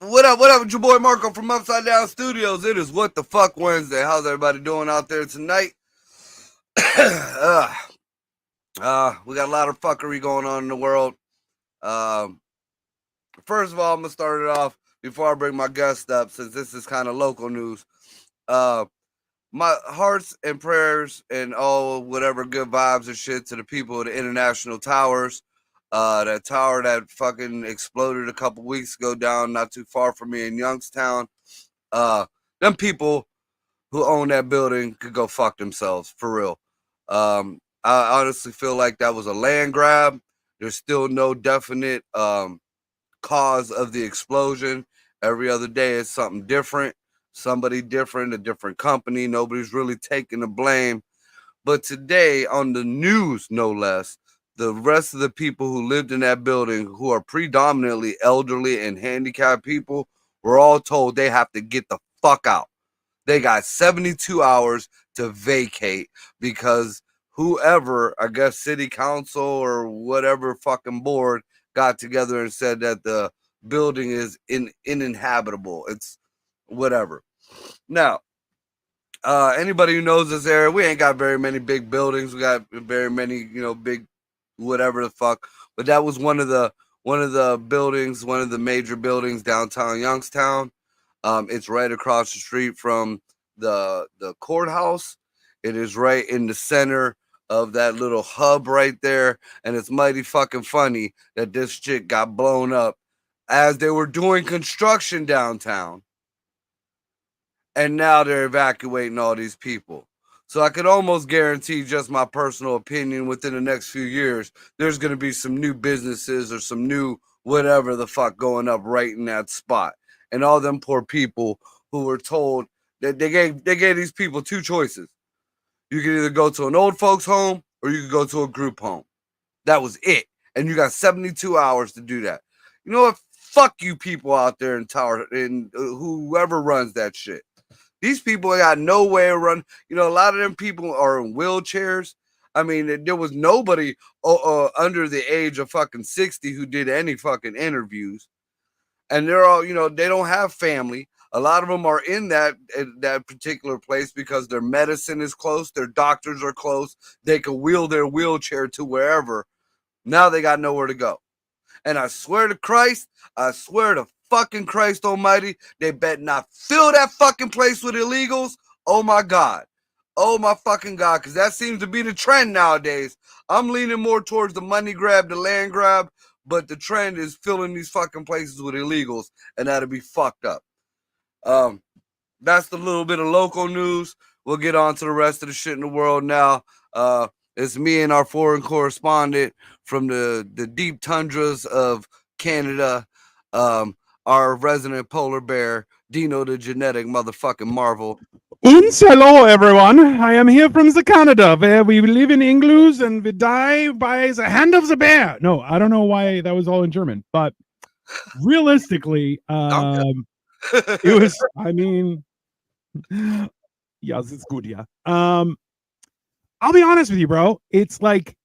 What up? What up? It's your boy Marco from Upside Down Studios. It is What the Fuck Wednesday. How's everybody doing out there tonight? uh, we got a lot of fuckery going on in the world. Um, First of all, I'm gonna start it off before I bring my guest up, since this is kind of local news. Uh, my hearts and prayers and all whatever good vibes and shit to the people of the International Towers. That tower that fucking exploded a couple weeks ago down not too far from me in Youngstown. Uh, them people who own that building could go fuck themselves for real. I honestly feel like that was a land grab. There's still no definite cause of the explosion. Every other day it's something different, somebody different, a different company. Nobody's really taking the blame. But today on the news, no less, the rest of the people who lived in that building, who are predominantly elderly and handicapped people, were all told they have to get the fuck out. They got 72 hours to vacate because whoever, I guess city council or whatever fucking board, got together and said that the building is uninhabitable. It's whatever. Now, anybody who knows this area, we ain't got very many big buildings. We got very many, big whatever the fuck. But that was one of the buildings, one of the major buildings downtown Youngstown. It's right across the street from the courthouse. It is right in the center of that little hub right there. And it's mighty fucking funny that this shit got blown up as they were doing construction downtown. And now they're evacuating all these people. So I could almost guarantee, just my personal opinion, within the next few years, there's going to be some new businesses or some new whatever the fuck going up right in that spot. And all them poor people who were told that they gave these people two choices. You could either go to an old folks home or you could go to a group home. That was it. And you got 72 hours to do that. You know what? Fuck you people out there in Tower and whoever runs that shit. These people got no way to run. A lot of them people are in wheelchairs. I mean, there was nobody under the age of fucking 60 who did any fucking interviews. And they're all, they don't have family. A lot of them are in that particular place because their medicine is close. Their doctors are close. They can wheel their wheelchair to wherever. Now they got nowhere to go. And I swear to Christ, I swear to fucking Christ almighty, they bet not fill that fucking place with illegals. Oh my God. Oh my fucking God. Because that seems to be the trend nowadays. I'm leaning more towards the money grab, the land grab, but the trend is filling these fucking places with illegals, and that'll be fucked up. That's the little bit of local news. We'll get on to the rest of the shit in the world now. It's me and our foreign correspondent from the deep tundras of Canada, our resident polar bear, Dino the genetic motherfucking Marvel. Hello, everyone. I am here from the Canada, where we live in igloos and we die by the hand of the bear. No, I don't know why that was all in German, but realistically, it was, I mean, yes, it's good, yeah. I'll be honest with you, bro. It's like,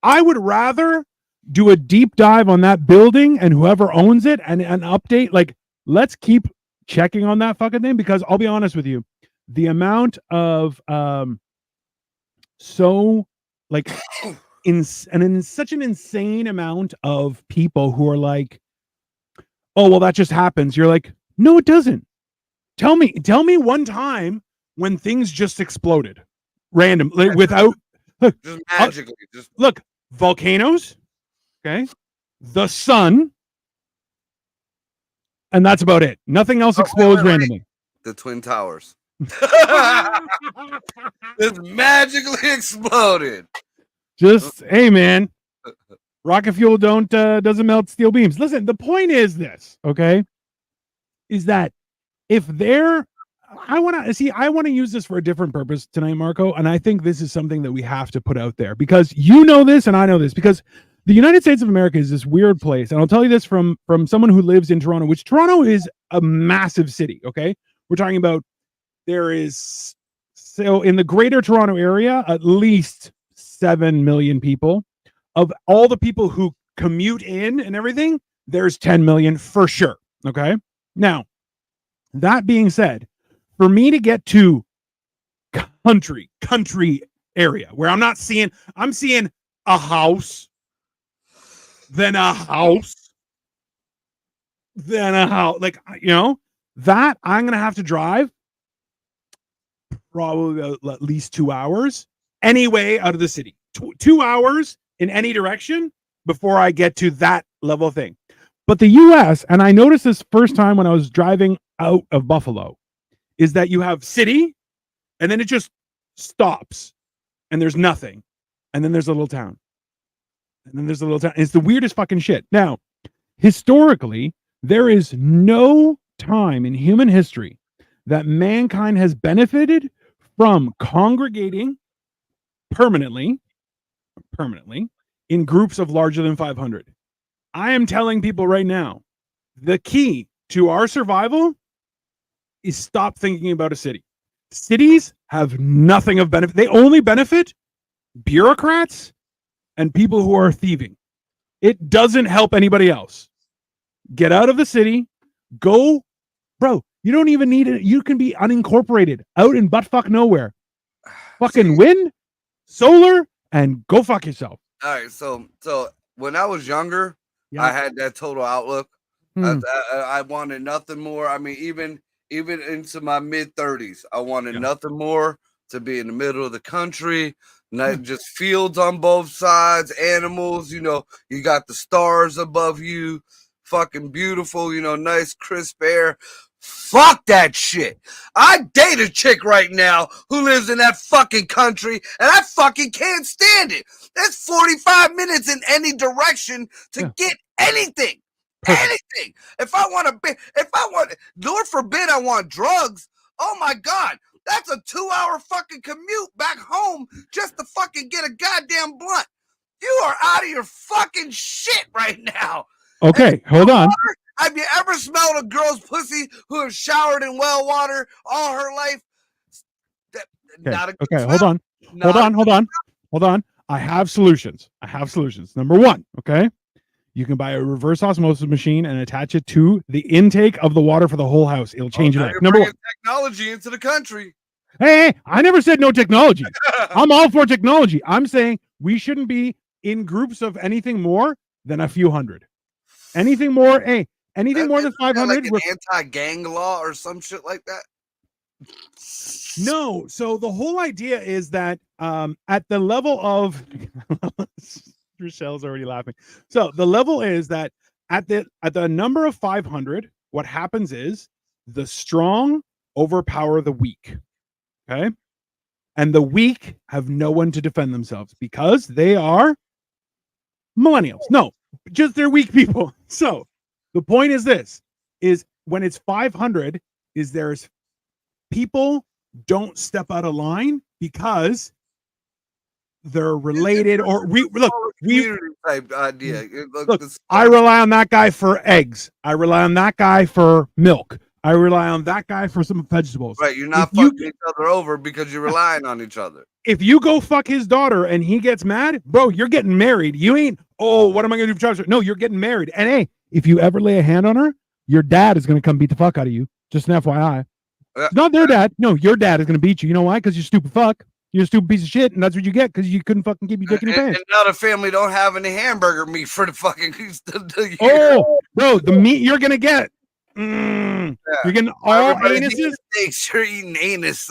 I would rather do a deep dive on that building and whoever owns it and an update. Like, let's keep checking on that fucking thing, because I'll be honest with you, the amount of such an insane amount of people who are like, oh well, that just happens. You're like, no, it doesn't. Tell me one time when things just exploded randomly without just magically. Look, volcanoes, okay, the sun, and that's about it. Nothing else explodes randomly. The Twin Towers. Just magically exploded. Just, hey man, rocket fuel doesn't melt steel beams. Listen, the point is this, okay, is that if I want to use this for a different purpose tonight, Marco, and I think this is something that we have to put out there, because you know this and I know this, because the United States of America is this weird place, and I'll tell you this from someone who lives in Toronto, which Toronto is a massive city, okay? We're talking about, so in the greater Toronto area, at least 7 million people. Of all the people who commute in and everything, there's 10 million for sure, okay? Now, that being said, for me to get to country area where I'm seeing a house, then a house, then a house, like, that I'm gonna have to drive probably at least 2 hours anyway out of the city. 2 hours in any direction before I get to that level thing. But the US, and I noticed this first time when I was driving out of Buffalo, is that you have city and then it just stops and there's nothing. And then there's a little town. And then there's a little town. It's the weirdest fucking shit. Now, historically, there is no time in human history that mankind has benefited from congregating permanently in groups of larger than 500. I am telling people right now, the key to our survival is stop thinking about a city. Cities have nothing of benefit. They only benefit bureaucrats and people who are thieving. It doesn't help anybody else. Get out of the city. Go, bro. You don't even need it. You can be unincorporated out in buttfuck nowhere. Fucking wind, solar, and go fuck yourself. All right. So when I was younger, Yeah. I had that total outlook. I wanted nothing more. I mean, even into my mid-30s, I wanted nothing more to be in the middle of the country, not just fields on both sides, animals. You got the stars above you, fucking beautiful. Nice crisp air. Fuck that shit. I date a chick right now who lives in that fucking country, and I fucking can't stand it. That's 45 minutes in any direction to get anything. Anything. If I want, Lord forbid I want drugs. Oh my God. That's a 2-hour fucking commute back home just to fucking get a goddamn blunt. You are out of your fucking shit right now. Okay, hold on. Have you ever smelled a girl's pussy who has showered in well water all her life? Okay, hold on. I have solutions. Number one, okay? You can buy a reverse osmosis machine and attach it to the intake of the water for the whole house. It'll change your life. Number one. Technology into the country. Hey, I never said no technology. I'm all for technology. I'm saying we shouldn't be in groups of anything more than a few hundred. Anything more than 500. Like an anti-gang law or some shit like that? No. So the whole idea is that at the level of Rochelle's already laughing. So the level is that at the number of 500, what happens is the strong overpower the weak. Okay. And the weak have no one to defend themselves because they are millennials. No, just they're weak people. So the point is this, is when it's 500, is there's people don't step out of line because they're related or we type idea. Look, I rely on that guy for eggs. I rely on that guy for milk. I rely on that guy for some vegetables. Right, you're not fucking each other over because you're relying on each other. If you go fuck his daughter and he gets mad, bro, you're getting married. You ain't, what am I going to do for child? No, you're getting married. And hey, if you ever lay a hand on her, your dad is going to come beat the fuck out of you. Just an FYI. Not their dad. No, your dad is going to beat you. You know why? Because you're stupid fuck. You're a stupid piece of shit, and that's what you get because you couldn't fucking keep your dick in your pants. And now the family don't have any hamburger meat for the fucking the Oh, bro, the meat you're going to get. You're getting all anuses. You're eating anus.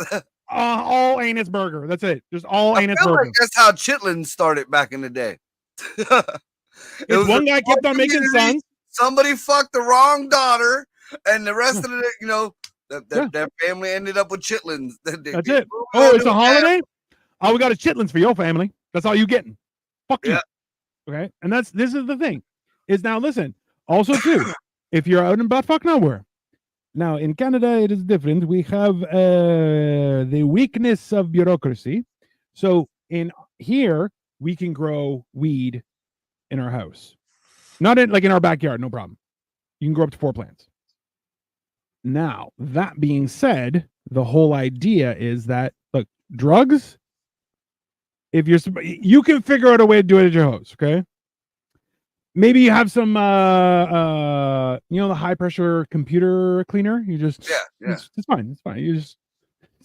All anus burger. That's it. Just all anus burger. Like that's how chitlins started back in the day. One guy kept on making sons. Somebody fucked the wrong daughter, and the rest of the, that family ended up with chitlins. That's it. Oh, it's a holiday? Oh, we got a chitlins for your family. That's all you getting. Fuck you. Okay. And this is the thing. Is now listen, also too, if you're out in buttfuck nowhere. Now in Canada it is different. We have the weakness of bureaucracy. So in here we can grow weed in our house. Not in our backyard, no problem. You can grow up to 4 plants. Now, that being said, the whole idea is that, look, drugs, if you can figure out a way to do it at your house, okay? maybe you have some the high pressure computer cleaner. You just Yeah. it's fine. It's fine. You just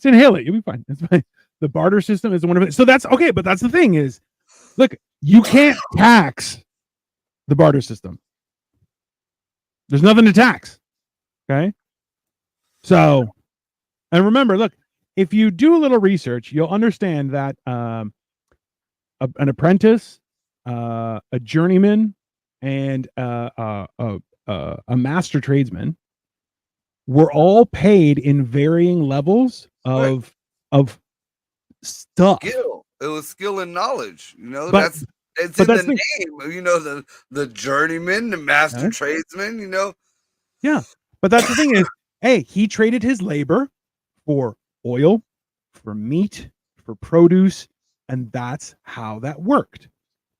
inhale it. You'll be fine. It's fine. The barter system is one of it. So that's okay, but that's the thing is, look, you can't tax the barter system. There's nothing to tax. Okay. So, and remember, look, if you do a little research, you'll understand that an apprentice, a journeyman, and a master tradesman were all paid in varying levels of stuff. Skill. It was skill and knowledge. You know, But it's but in that's the name. You know, the journeyman, the master tradesman. You know. Yeah, but that's the thing is, hey, he traded his labor for oil, for meat, for produce, and that's how that worked.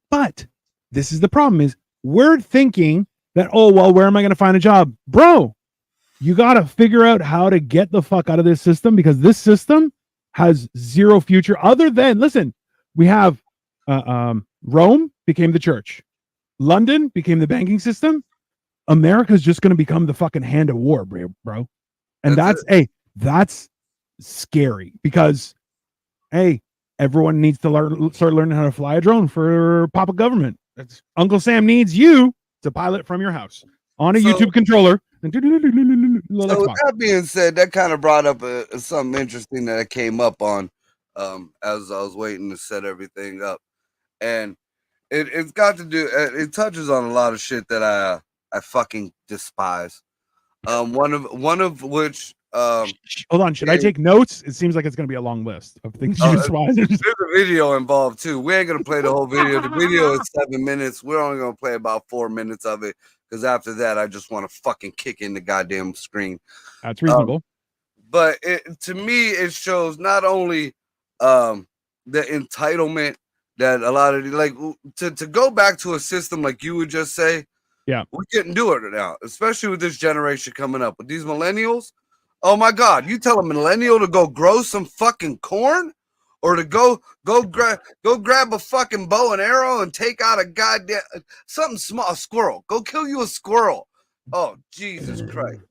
But this is the problem: is we're thinking that, oh well, where am I going to find a job, bro? You got to figure out how to get the fuck out of this system, because this system has zero future other than, listen, we have Rome became the church, London became the banking system. America's just going to become the fucking hand of war, bro. And that's scary, because hey, everyone needs to start learning how to fly a drone for Papa Government. That's Uncle Sam needs you to pilot from your house on a YouTube controller. So with that being said, that kind of brought up something interesting that I came up on as I was waiting to set everything up, and it's got to do. It touches on a lot of shit that I fucking despise. One of which. Hold on, should I take notes? It seems like it's going to be a long list of things you despise. There's a video involved too. We ain't gonna play the whole video. The video is 7 minutes. We're only gonna play about 4 minutes of it, because after that, I just want to fucking kick in the goddamn screen. That's reasonable. But to me, it shows not only the entitlement that a lot of to go back to a system like you would just say. Yeah, we couldn't do it now, especially with this generation coming up with these millennials. Oh my God! You tell a millennial to go grow some fucking corn, or to go grab a fucking bow and arrow and take out a goddamn something small, a squirrel. Go kill you a squirrel. Oh Jesus Christ,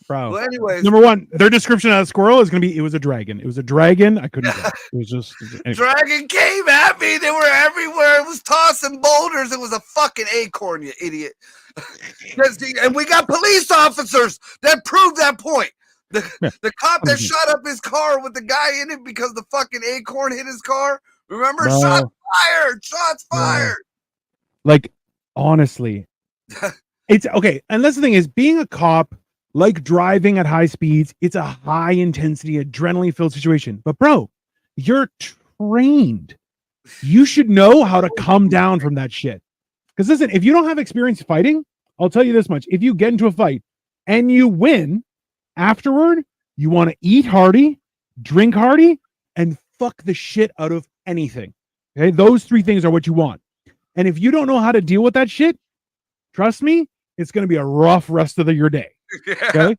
bro! Well, anyways, number one, their description of a squirrel is going to be, it was a dragon. It was a dragon. I couldn't. It was just anyway. Dragon came at me. They were everywhere. It was tossing boulders. It was a fucking acorn, you idiot. And we got police officers that proved that point. The cop that shot up his car with the guy in it because the fucking acorn hit his car. Remember? Bro. Shots fired. Like, honestly, it's okay. And that's the thing is, being a cop, like driving at high speeds, it's a high intensity, adrenaline filled situation. But bro, you're trained. You should know how to come down from that shit. Because listen, if you don't have experience fighting, I'll tell you this much: if you get into a fight and you win, afterward, you want to eat hearty, drink hearty, and fuck the shit out of anything. Okay, those three things are what you want. And if you don't know how to deal with that shit, trust me, it's going to be a rough rest of your day. Okay,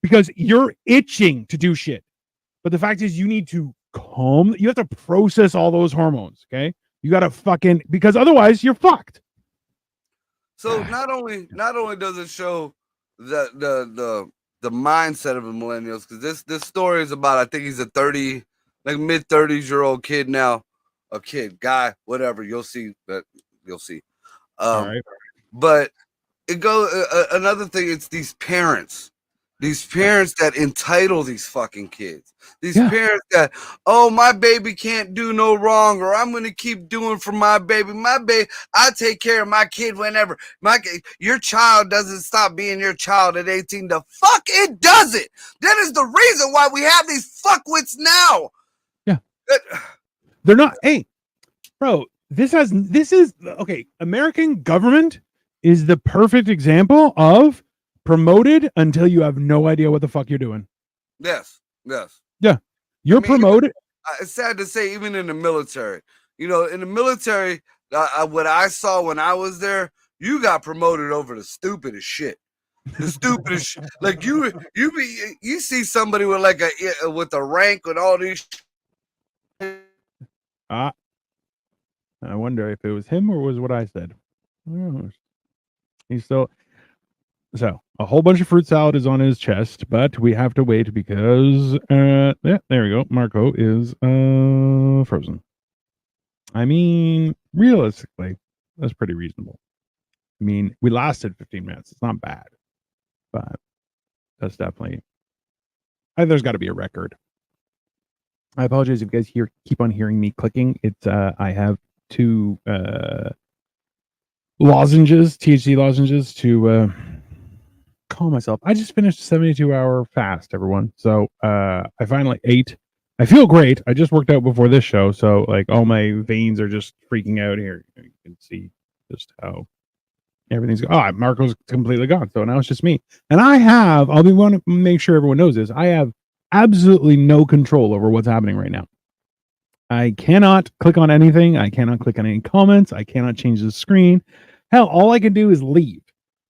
because you're itching to do shit. But the fact is, you need to calm. You have to process all those hormones. Okay, you got to fucking, because otherwise you're fucked. So not only does it show the mindset of the millennials, because this story is about, I think he's a mid 30s-year-old kid now, a guy, whatever. You'll see that. You'll see. All right. But it goes another thing. It's these parents that entitle these fucking kids. These parents that, oh, my baby can't do no wrong, or I'm going to keep doing for my baby. I take care of my kid whenever. Your child doesn't stop being your child at 18. The fuck it doesn't. That is the reason why we have these fuckwits now. Yeah. They're not. Hey, bro, this is okay. American government is the perfect example of promoted until you have no idea what the fuck you're doing. Yes. Yeah. You're promoted. It's sad to say, even in the military, in the military, what I saw when I was there, you got promoted over the stupidest shit. The stupidest shit. Like you see somebody with with a rank with all these. I wonder if it was him or was what I said. He's still so a whole bunch of fruit salad is on his chest, but we have to wait because yeah, there we go. Marco is frozen. I mean, realistically, that's pretty reasonable. I mean, we lasted 15 minutes. It's not bad, but that's definitely. There's got to be a record. I apologize if you guys keep on hearing me clicking. It's I have 2 lozenges, THC lozenges to calm myself. I just finished a 72-hour fast, everyone. So I finally ate. I feel great. I just worked out before this show, so like all my veins are just freaking out here. You can see just how everything's Marco's completely gone. So now it's just me. And I'll be want to make sure everyone knows this. I have absolutely no control over what's happening right now. I cannot click on anything. I cannot click on any comments. I cannot change the screen. Hell, all I can do is leave.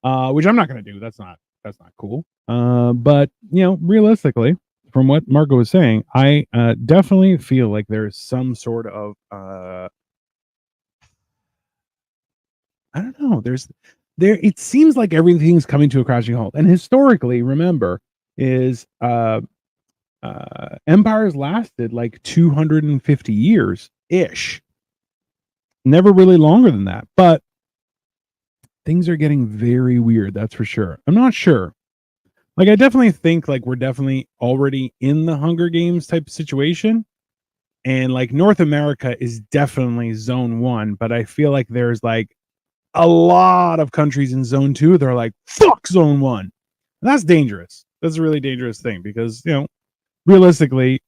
Which I'm not gonna do. That's not cool. But you know, realistically, from what Marco was saying, I definitely feel like there's some sort of I don't know. It seems like everything's coming to a crashing halt. And historically, remember, is empires lasted like 250 years ish. Never really longer than that. But things are getting very weird, that's for sure. I'm not sure. Like, I definitely think like we're definitely already in the Hunger Games type of situation. And like North America is definitely zone 1, but I feel like there's like a lot of countries in zone 2 they're like fuck zone 1. And that's dangerous. That's a really dangerous thing because, you know, realistically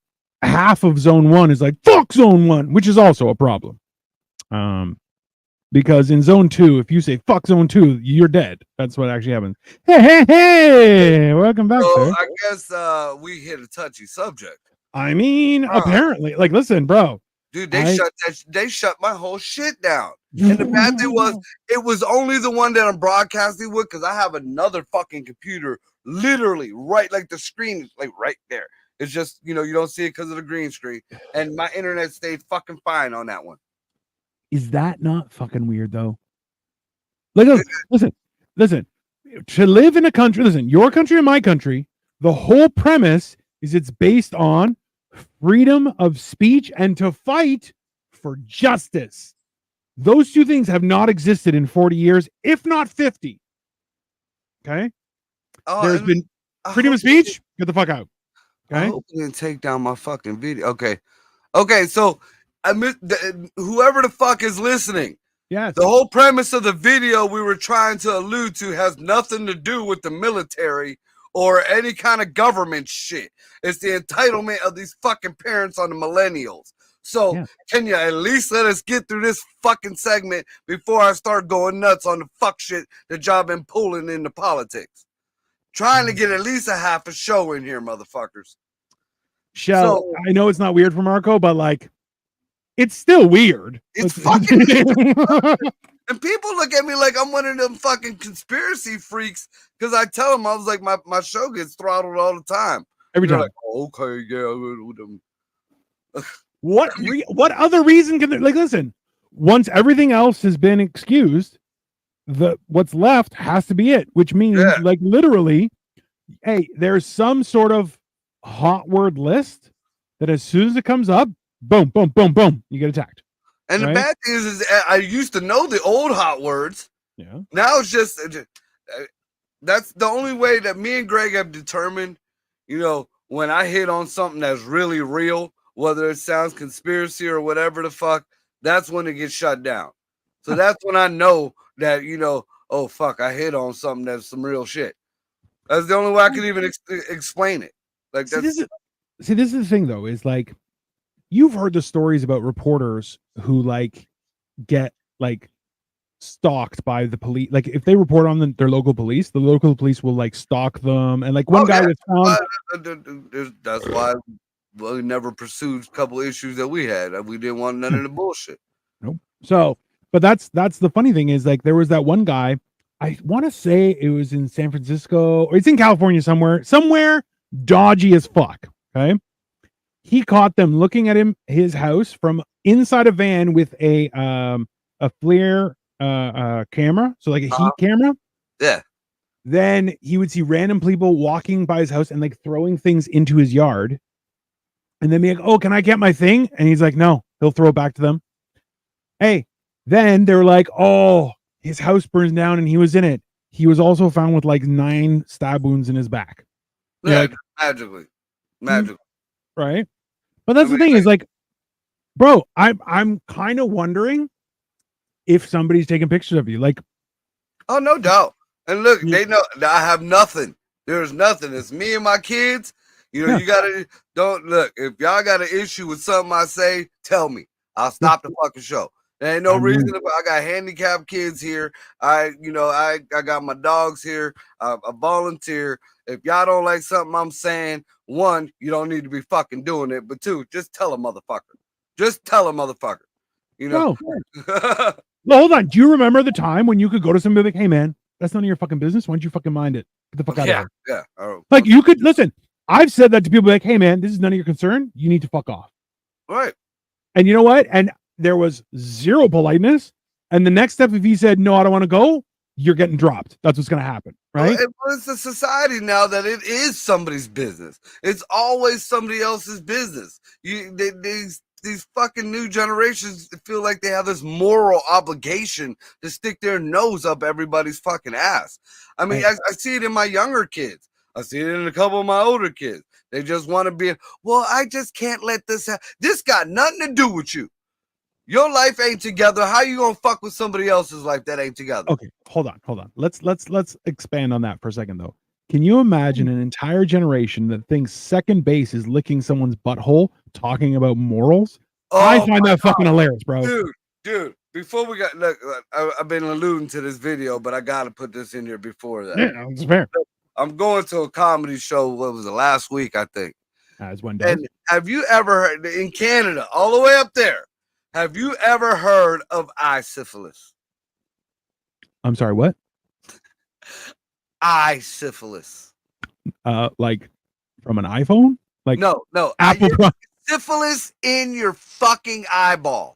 half of zone 1 is like fuck zone 1, which is also a problem. Because in zone 2, if you say fuck zone 2, you're dead. That's what actually happens. Hey, welcome back, sir. I guess we hit a touchy subject. I mean, apparently, like, listen, bro. Dude, they shut my whole shit down. And the bad thing was, it was only the one that I'm broadcasting with because I have another fucking computer literally right, like the screen is like right there. It's just, you know, you don't see it because of the green screen. And my internet stayed fucking fine on that one. Is that not fucking weird though? Like, listen. To live in a country, listen, your country and my country, the whole premise is it's based on freedom of speech and to fight for justice. Those two things have not existed in 40 years, if not 50. Okay? There's been freedom of speech. Get the fuck out. Okay? I hope you didn't take down my fucking video. Okay, so whoever the fuck is listening, yes, the whole premise of the video we were trying to allude to has nothing to do with the military or any kind of government shit. It's the entitlement of these fucking parents on the millennials. So Can you at least let us get through this fucking segment before I start going nuts on the fuck shit that y'all been pulling into politics? Trying to get at least a half a show in here, motherfuckers. So, I know it's not weird for Marco, but like, it's still weird. It's fucking and people look at me like I'm one of them fucking conspiracy freaks because I tell them I was like my show gets throttled all the time. Every time. Like, oh, okay, yeah. What other reason can there, like, listen, once everything else has been excused, what's left has to be it, which means like literally, hey, there's some sort of hot word list that as soon as it comes up, boom, boom, boom, boom, you get attacked. And the bad thing is I used to know the old hot words. Yeah. Now it's just that's the only way that me and Greg have determined, you know, when I hit on something that's really real, whether it sounds conspiracy or whatever the fuck, that's when it gets shut down. So that's when I know that, you know, oh, fuck, I hit on something that's some real shit. That's the only way I can even explain it. Like, this is the thing, though, is like, you've heard the stories about reporters who like get like stalked by the police. Like if they report on their local police, the local police will like stalk them. And like one guy was found. That's why we never pursued a couple issues that we had. We didn't want none of the bullshit. Nope. So, but that's the funny thing is like there was that one guy. I want to say it was in San Francisco or it's in California somewhere dodgy as fuck. Okay. He caught them looking at his house from inside a van with a FLIR camera, so like a heat camera, Yeah. Then he would see random people walking by his house and like throwing things into his yard. And then be like, oh, can I get my thing? And he's like, no, he'll throw it back to them. Hey, then they were like, oh, his house burns down and he was in it. He was also found with like 9 stab wounds in his back. Yeah, Like, magically. Right. But that's the thing is like, bro, I'm kind of wondering if somebody's taking pictures of you. Like, oh, no doubt. And look, they know that I have nothing. There's nothing. It's me and my kids. You know, you gotta don't look. If y'all got an issue with something I say, tell me. I'll stop the fucking show. There ain't no reason. I got handicapped kids here. I got my dogs here. I volunteer. If y'all don't like something I'm saying, 1, you don't need to be fucking doing it. But 2, just tell a motherfucker. Just tell a motherfucker. You know. Well, hold on. Do you remember the time when you could go to somebody like, hey man, that's none of your fucking business. Why don't you fucking mind it? Get the fuck out of here. Yeah. Like you could listen. I've said that to people like, hey man, this is none of your concern. You need to fuck off. Right. And you know what? And there was 0 politeness. And the next step, if he said, no, I don't want to go, you're getting dropped. That's what's going to happen. Right. Well, it's a society now that it is somebody's business. It's always somebody else's business. These fucking new generations feel like they have this moral obligation to stick their nose up everybody's fucking ass. I mean, I see it in my younger kids. I see it in a couple of my older kids. They just want to be, well, I just can't let this happen. This got nothing to do with you. Your life ain't together. How you gonna fuck with somebody else's life that ain't together? Okay, hold on. Let's expand on that for a second though. Can you imagine an entire generation that thinks second base is licking someone's butthole, talking about morals? I find that fucking hilarious, bro. Dude. Before we got, look, I've been alluding to this video, but I gotta put this in here before that. Yeah, it's fair. I'm going to a comedy show. What was it, last week? I think. As one does. And have you ever heard in Canada, all the way up there? Have you ever heard of eye syphilis? I'm sorry, what? Eye syphilis. Like from an iPhone? Like no, Apple syphilis in your fucking eyeball.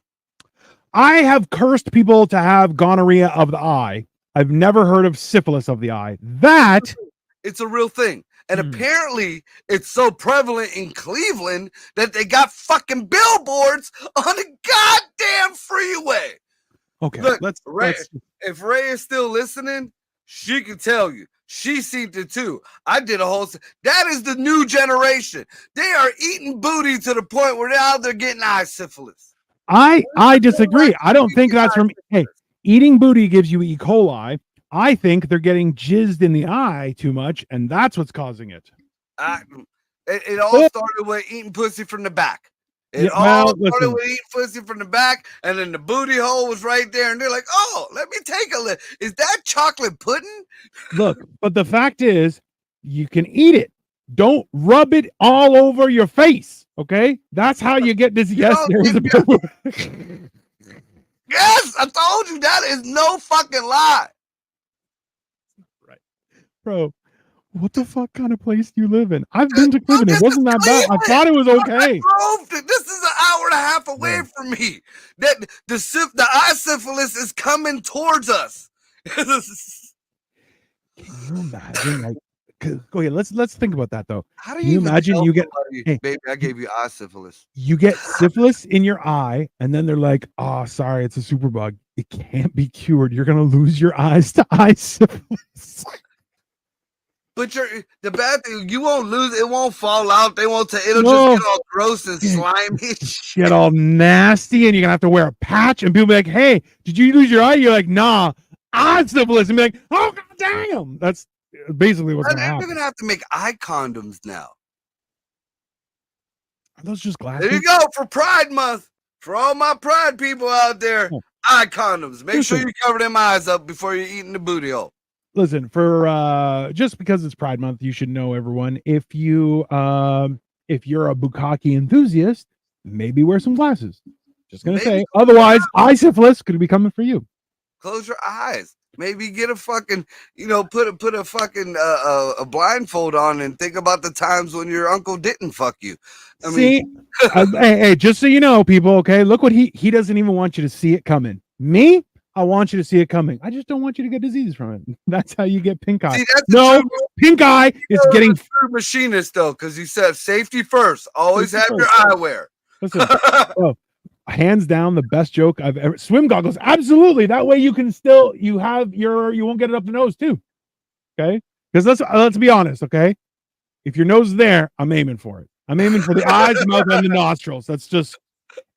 I have cursed people to have gonorrhea of the eye. I've never heard of syphilis of the eye. That it's a real thing. And apparently it's so prevalent in Cleveland that they got fucking billboards on the goddamn freeway. Okay, look, if Ray is still listening, she can tell you. She seen it too. I did a whole. That is the new generation. They are eating booty to the point where now they're getting eye syphilis. I disagree. I don't think that's from. Hey, eating booty gives you E. coli. I think they're getting jizzed in the eye too much, and that's what's causing it. It all started with eating pussy from the back. It all started with eating pussy from the back, and then the booty hole was right there, and they're like, oh, let me take a look. Is that chocolate pudding? Look, but the fact is, you can eat it. Don't rub it all over your face, okay? That's how you get this. Yes, there's a Yes, I told you that is no fucking lie. Right. Bro, what the fuck kind of place do you live in? I've been to Cleveland. It wasn't that bad. I thought it was okay. This is an hour and a half away from me. That the eye syphilis is coming towards us. Can you imagine? Like, go ahead. Let's think about that though. How do you imagine you get? Hey, baby, I gave you eye syphilis. You get syphilis in your eye, and then they're like, "Oh, sorry, it's a superbug. It can't be cured. You're gonna lose your eyes to eye syphilis." But the bad thing, you won't lose. It won't fall out. They won't. It'll just get all gross and slimy. Get all nasty, and you're gonna have to wear a patch. And people be like, "Hey, did you lose your eye?" You're like, "Nah, eye syphilis." And be like, "Oh god damn!" That's basically what's gonna happen. They're gonna have to make eye condoms now. Are those just glasses? There you go for Pride Month. For all my Pride people out there, eye condoms. Make sure you cover them eyes up before you're eating the booty hole. Listen, for just because it's Pride Month, you should know, everyone. If you're a bukkake enthusiast, maybe wear some glasses. Just gonna say. Otherwise, eye syphilis could be coming for you. Close your eyes. Maybe get a fucking, put a fucking a blindfold on and think about the times when your uncle didn't fuck you. I mean, hey, just so you know, people. Okay, look what he doesn't even want you to see it coming. Me, I want you to see it coming. I just don't want you to get disease from it. That's how you get pink eye. See, that's No, the true, pink eye is getting true machinist though, because you said safety first. Always Safety have your first. eyewear. Listen, bro, hands down the best joke I've ever. Swim goggles, absolutely. That way you can still you won't get it up the nose too. Okay, because let's be honest. Okay, if your nose is there, I'm aiming for it. I'm aiming for the eyes, mouth, and the nostrils. That's just.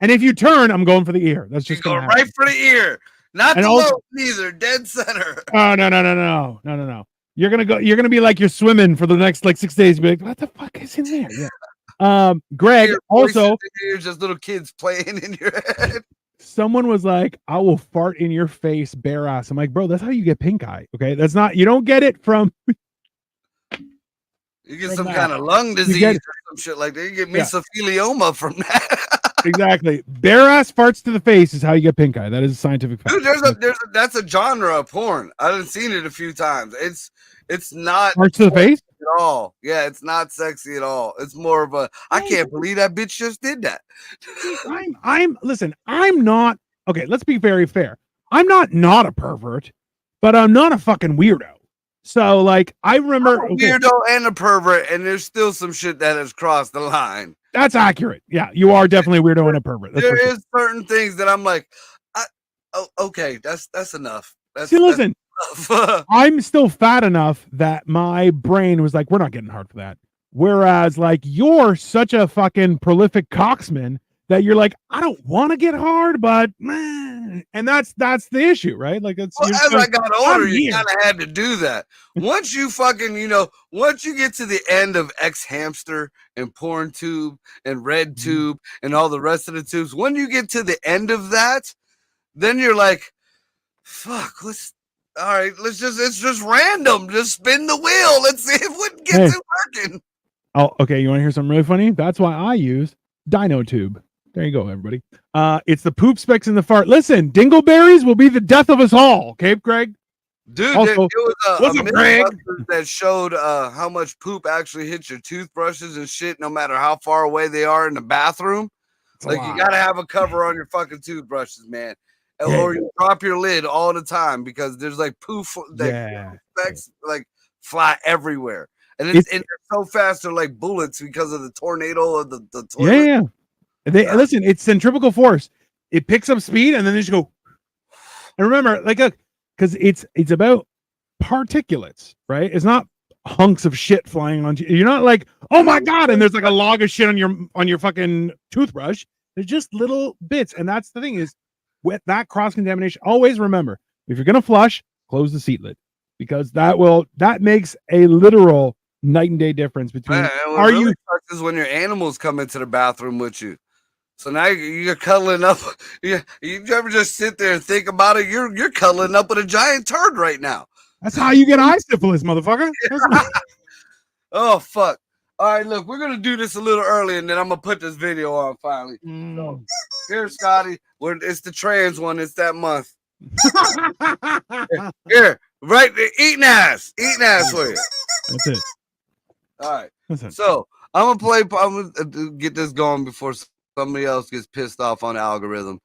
And if you turn, I'm going for the ear. That's just You go gonna right happen. for the ear, not And the also- lobe neither. Dead center. Oh no. You're gonna be like you're swimming for the next like 6 days. Be like, what the fuck is in there? Yeah. Greg, Your also voices in your ears, just little kids playing in your head. someone was like, I will fart in your face bare ass. I'm like, bro, that's how you get pink eye. Okay. That's not, you don't get it from You get From some that. kind of lung disease get- or some shit like that. You get Yeah. mesothelioma from that. exactly bare ass farts to the face is how you get pink eye. That is a scientific fact. Dude, that's a genre of porn. I've seen it a few times. It's not Farts to the face? at all. Yeah, it's not sexy at all. It's more of a I can't believe that bitch just did that. Listen, I'm not okay, let's be very fair. I'm not a pervert, but I'm not a fucking weirdo. So like I remember I'm a weirdo and a pervert, and there's still some shit that has crossed the line. that's accurate. Yeah, you are definitely a weirdo and a pervert. That's There for sure. is certain things that I'm like, okay, that's enough. See, listen, That's enough. I'm still fat enough that my brain was like, we're not getting hard for that. Whereas, like, you're such a fucking prolific cocksman that you're like, I don't want to get hard, but man, and that's the issue, right? Like, it's Well, you're as just I got I'm older, you here. kind of had to do that. Once you fucking, once you get to the end of X Hamster and Porn Tube and Red Tube and all the rest of the tubes, when you get to the end of that, then you're like, fuck, it's just random. Just spin the wheel. Let's see if we can get it working. Oh, okay. You want to hear something really funny? That's why I use Dino Tube. There you go, everybody. It's the poop specks in the fart. Listen, dingleberries will be the death of us all. Okay, Greg? Dude, Also, it was what's a up, Greg? Mythbusters that showed how much poop actually hits your toothbrushes and shit, no matter how far away they are in the bathroom. Like, you gotta have a cover on your fucking toothbrushes, man. Or you drop your lid all the time because there's like poof that specks like fly everywhere. And and they're so fast, they're like bullets because of the tornado of the toilet. Yeah. They listen, it's centrifugal force. It picks up speed and then they just go. And remember, like because it's about particulates, right? It's not hunks of shit flying on you. You're not like, oh my god, and there's like a log of shit on your fucking toothbrush. They're just little bits. And that's the thing is with that cross contamination, always remember, if you're gonna flush, close the seat lid. Because that makes a literal night and day difference between what really sucks is when your animals come into the bathroom with you. So now you're cuddling up. You ever just sit there and think about it? You're cuddling up with a giant turd right now. That's how you get eye syphilis, motherfucker. Oh fuck! All right, look, we're gonna do this a little early, and then I'm gonna put this video on finally. So, here, Scotty, it's the trans one. It's that month. Here, right there, eating ass for you. That's it. All right. Listen. So I'm gonna get this going before somebody else gets pissed off on the algorithm.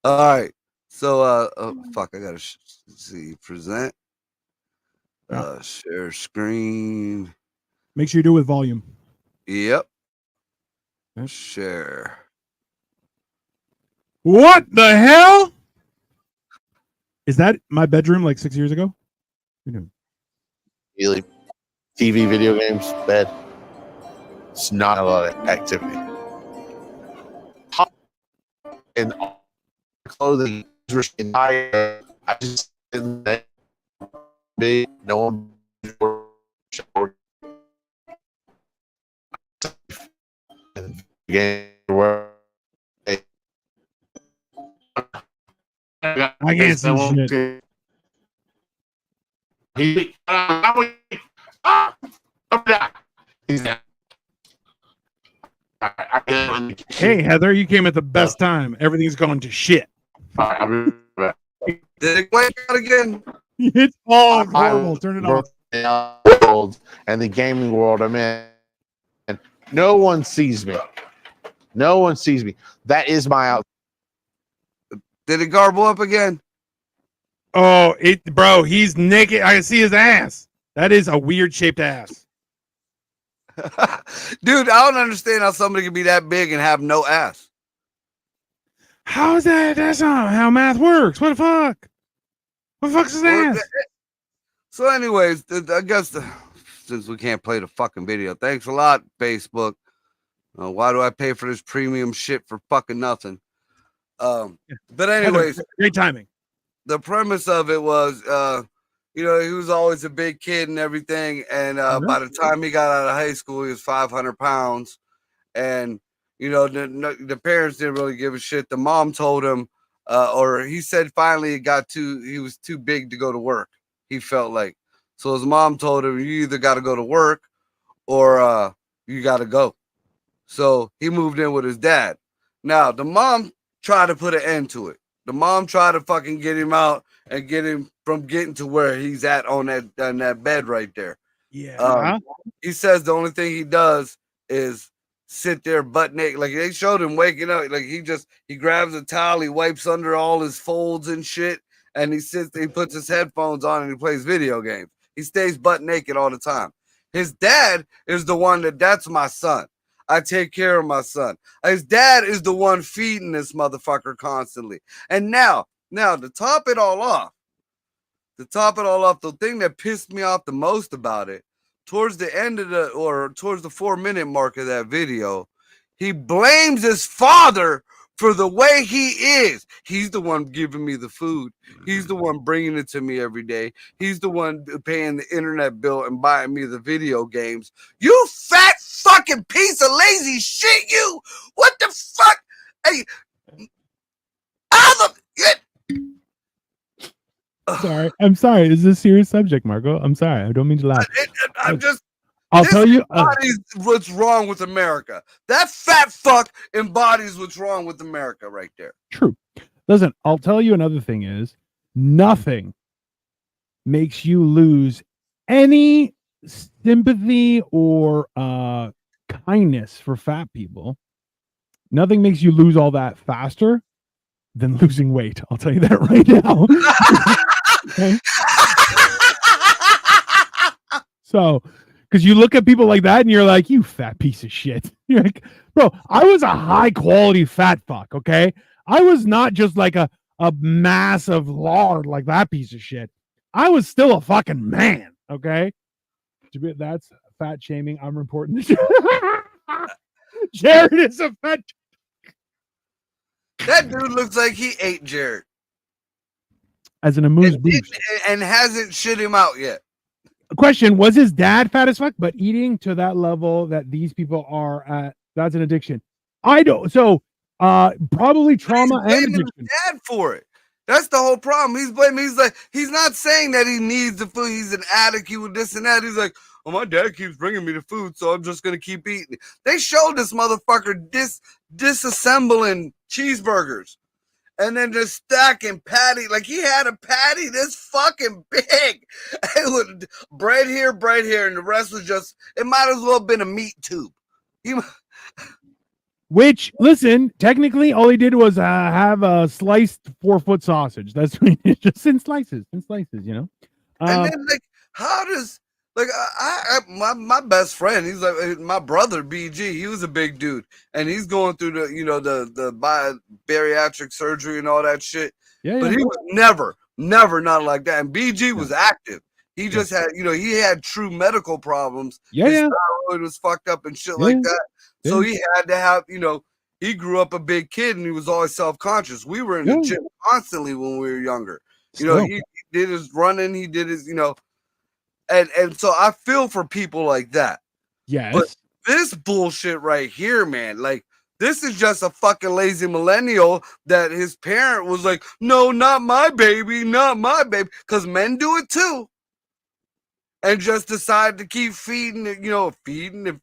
All right. So fuck, I gotta see present. Share screen. Make sure you do it with volume. Yep. Share. What the hell? Is that my bedroom like 6 years ago? Really, TV, video games, bed. It's not a lot of activity. And clothing, entire. I just didn't be no one. Game where I can't see shit. Hey Heather, you came at the best time. Everything's going to shit. Did it play out again? It's all horrible. Turn it off. And the gaming world I'm in, and no one sees me. No one sees me. That is my out. Did it garble up again? Oh, bro, he's naked. I can see his ass. That is a weird shaped ass. Dude, I don't understand how somebody can be that big and have no ass. How is that? That's not how math works. What the fuck? What the fuck's his Well, ass? So, anyways, I guess since we can't play the fucking video, thanks a lot, Facebook. Why do I pay for this premium shit for fucking nothing? But anyways, Great timing. the premise of it was, you know, he was always a big kid and everything. And by the time he got out of high school, he was 500 pounds. And, you know, the parents didn't really give a shit. The mom told him, or he said finally he was too big to go to work. He felt like. So his mom told him, you either got to go to work or you got to go. So he moved in with his dad. Now, the mom tried to put an end to it. The mom tried to fucking get him out and get him from getting to where he's at on that bed right there. Yeah. He says the only thing he does is sit there butt naked. Like they showed him waking up. Like he grabs a towel, he wipes under all his folds and shit, and he puts his headphones on and he plays video games. He stays butt naked all the time. His dad is the one that's my son. I take care of my son. His dad is the one feeding this motherfucker constantly. And now to top it all off, the thing that pissed me off the most about it, towards the 4-minute mark of that video, he blames his father for the way he is. He's the one giving me the food. He's the one bringing it to me every day. He's the one paying the internet bill and buying me the video games. You fat fucking piece of lazy shit, you! What the fuck? Hey, Sorry. I'm sorry. This is a serious subject, Marco. I'm sorry. I don't mean to laugh. I'll tell you. Embodies what's wrong with America. That fat fuck embodies what's wrong with America right there. True. Listen, I'll tell you another thing is nothing makes you lose any sympathy or kindness for fat people. Nothing makes you lose all that faster than losing weight. I'll tell you that right now. Okay? So, because you look at people like that and you're like, you fat piece of shit. You're like, bro, I was a high quality fat fuck, okay? I was not just like a mass of lard like that piece of shit. I was still a fucking man, okay? That's fat shaming. I'm reporting this. Jared is a fat. That dude looks like he ate Jared. As an amuse bouche. And hasn't shit him out yet. Question, was his dad fat as fuck? But eating to that level that these people are at, that's an addiction. I don't. So probably trauma and addiction. His dad for it. That's the whole problem. He's blaming. He's like, he's not saying that he needs the food. He's an addict. He would this and that. He's like, oh, my dad keeps bringing me the food, so I'm just gonna keep eating. They showed this motherfucker disassembling cheeseburgers. And then just stacking patty. Like he had a patty this fucking big. It was bread here, and the rest was just, it might as well have been a meat tube. Which, listen, technically all he did was have a sliced 4-foot sausage. That's just in slices, you know? And then, like, how does, like, my best friend, he's like, my brother, BG, he was a big dude. And he's going through the, you know, the bariatric surgery and all that shit. Yeah, but he was never not like that. And BG was active. He just had, you know, he had true medical problems. His thyroid was fucked up and shit like that. So he had to have, you know, he grew up a big kid and he was always self-conscious. We were in the gym constantly when we were younger. You know, he did his running, he did his, you know, and so I feel for people like that. Yes. But this bullshit right here, man, like, this is just a fucking lazy millennial that his parent was like, no, not my baby, because men do it too. And just decide to keep feeding it, you know, feeding.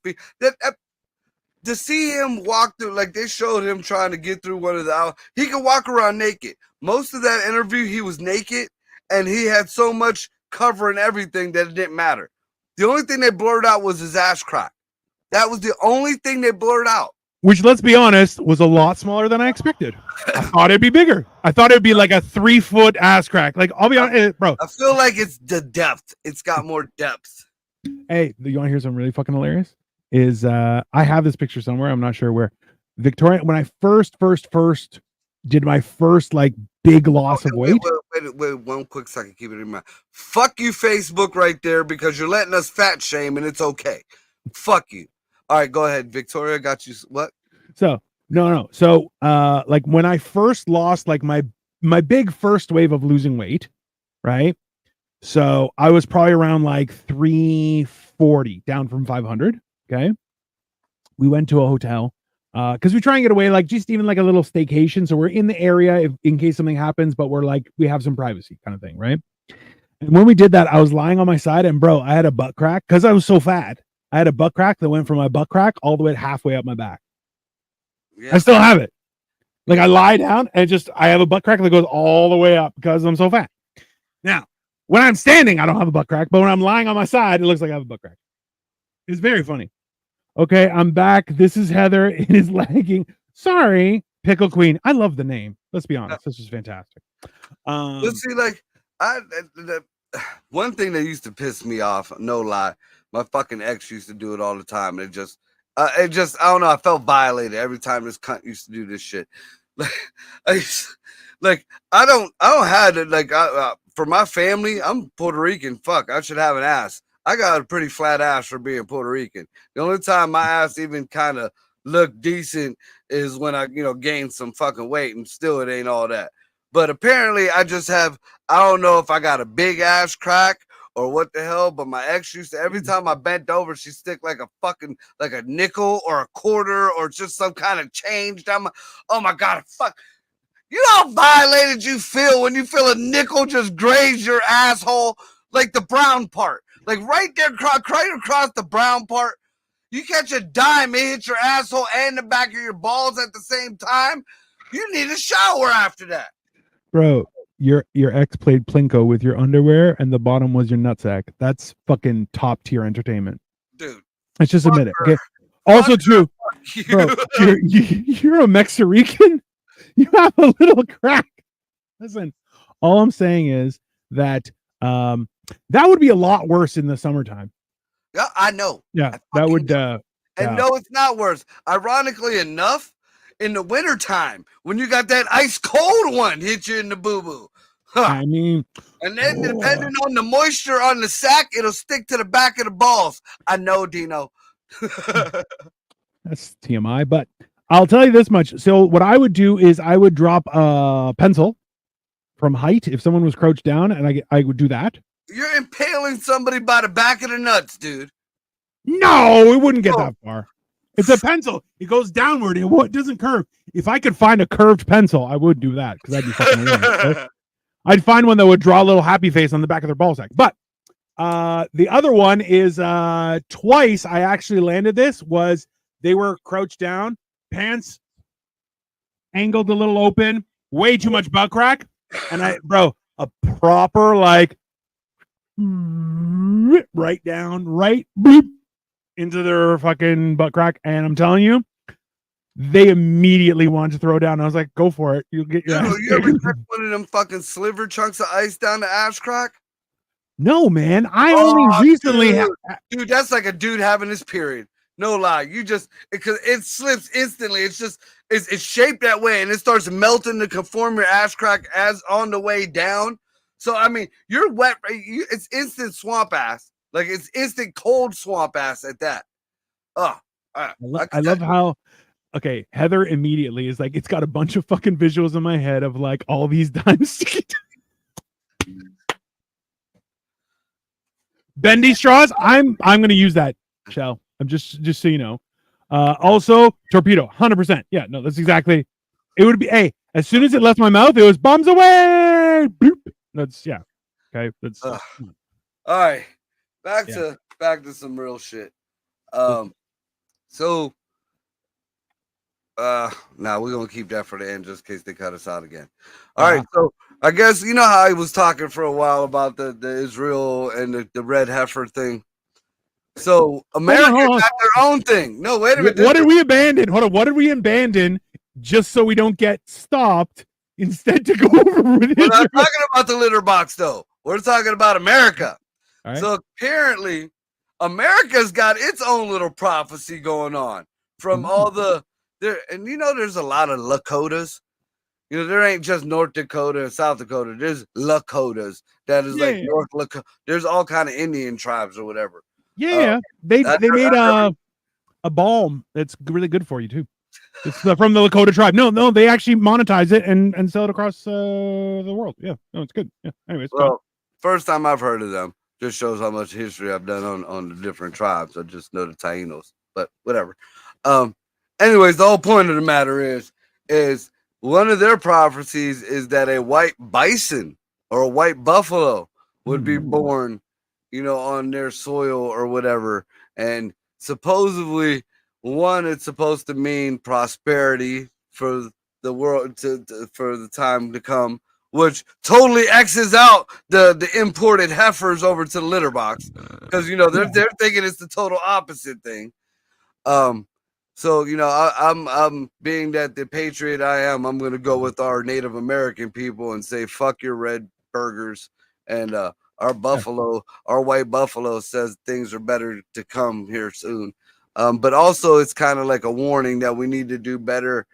To see him walk through, like they showed him trying to get through one of the hours, he could walk around naked. Most of that interview, he was naked, and he had so much covering everything that it didn't matter. The only thing they blurred out was his ass crack. That was the only thing they blurred out. which, let's be honest, was a lot smaller than I expected. I thought it'd be bigger. I thought it'd be like a 3-foot ass crack. Like, I'll be honest, bro. I feel like it's the depth. It's got more depth. Hey, you want to hear something really fucking hilarious? Is I have this picture somewhere. I'm not sure where. Victoria, when I first did my first like big loss of weight. Wait, one quick second. Keep it in mind. Fuck you, Facebook, right there, because you're letting us fat shame, and it's okay. Fuck you. All right, go ahead. Victoria got you. What? So no. So like when I first lost like my big first wave of losing weight, right? So I was probably around like 340, down from 500. Okay. We went to a hotel because we try and get away, like just even like a little staycation. So we're in the area in case something happens, but we're like, we have some privacy kind of thing. Right. And when we did that, I was lying on my side and bro, I had a butt crack because I was so fat. I had a butt crack that went from my butt crack all the way halfway up my back. Yeah. I still have it. Like I lie down and I have a butt crack that goes all the way up because I'm so fat. Now, when I'm standing, I don't have a butt crack, but when I'm lying on my side, it looks like I have a butt crack. It's very funny. Okay, I'm back. This is Heather. It is lagging. Sorry, Pickle Queen. I love the name. Let's be honest. This is fantastic. Let's see, like, one thing that used to piss me off, no lie, my fucking ex used to do it all the time. I don't know. I felt violated every time this cunt used to do this shit. I don't have it. Like, for my family, I'm Puerto Rican. Fuck, I should have an ass. I got a pretty flat ass for being Puerto Rican. The only time my ass even kind of looked decent is when I, gained some fucking weight, and still it ain't all that. But apparently I don't know if I got a big ass crack or what the hell, but my ex used to, every time I bent over, she'd stick like a nickel or a quarter or just some kind of change down oh my God, fuck. You know how violated you feel when you feel a nickel just graze your asshole, like the brown part. Like right there, right across the brown part, you catch a dime, it hits your asshole and the back of your balls at the same time. You need a shower after that. Bro, your ex played Plinko with your underwear and the bottom was your nutsack. That's fucking top tier entertainment. Dude. Let's just admit it. Okay. Also true. Bro, you're a Mexican? You have a little crack. Listen, all I'm saying is that that would be a lot worse in the summertime. Yeah, I know. Yeah, that would. No, it's not worse. Ironically enough, in the wintertime, when you got that ice cold one hit you in the boo-boo. Huh. I mean, and then depending on the moisture on the sack, it'll stick to the back of the balls. I know, Dino. That's TMI, but I'll tell you this much. So what I would do is I would drop a pencil from height if someone was crouched down, and I would do that. You're impaling somebody by the back of the nuts, dude. No, it wouldn't get that far. It's a pencil. It goes downward. It doesn't curve. If I could find a curved pencil, I would do that because I'd be fucking right? I'd find one that would draw a little happy face on the back of their ball sack. But the other one is twice I actually landed this was they were crouched down, pants angled a little open, way too much butt crack. And a proper like right down, right boop, into their fucking butt crack. And I'm telling you, they immediately wanted to throw down. I was like, go for it. You'll get your you ever took one of them fucking sliver chunks of ice down the ass crack? No, man. I only recently dude, that's like a dude having his period. No lie. Because it slips instantly. It's shaped that way and it starts melting to conform your ass crack as on the way down. So, I mean, you're wet. It's instant swamp ass. Like, it's instant cold swamp ass at that. Oh, I love how, okay, Heather immediately is like, it's got a bunch of fucking visuals in my head of like all these dimes. Bendy straws. I'm going to use that, Shell. I'm just so you know. Also, torpedo, 100%. Yeah, no, that's exactly. It would be. Hey, as soon as it left my mouth, it was bombs away. Boop. That's yeah. Okay, that's. All right, back to some real shit. Now we're gonna keep that for the end just in case they cut us out again. All right, so I guess you know how I was talking for a while about the Israel and the red heifer thing. So America hold on. got their own thing. No, wait a minute. What did we abandon? Hold on. What did we abandon just so we don't get stopped instead to go over with We're not Israel? talking about the litter box, though. We're talking about America. All right. So apparently, America's got its own little prophecy going on from all the there. And you know, there's a lot of Lakotas. You know, there ain't just North Dakota and South Dakota. There's Lakotas. That is like Yeah. North Lakota. There's all kind of Indian tribes or whatever. Yeah, they made a balm that's really good for you too. It's from the Lakota tribe. No, they actually monetize it and sell it across the world. Yeah, no, it's good. Yeah. Anyways, Well, first time I've heard of them. Just shows how much history I've done on the different tribes. I just know the Tainos, but whatever. Anyways, the whole point of the matter is one of their prophecies is that a white bison or a white buffalo would be born, you know, on their soil or whatever. And supposedly, one, it's supposed to mean prosperity for the world for the time to come, which totally X's out the imported heifers over to the litter box, because you know they're thinking it's the total opposite thing. So you know, I'm being that the patriot I am, I'm gonna go with our Native American people and say fuck your red burgers, and our buffalo, our white buffalo says things are better to come here soon. But also it's kind of like a warning that we need to do better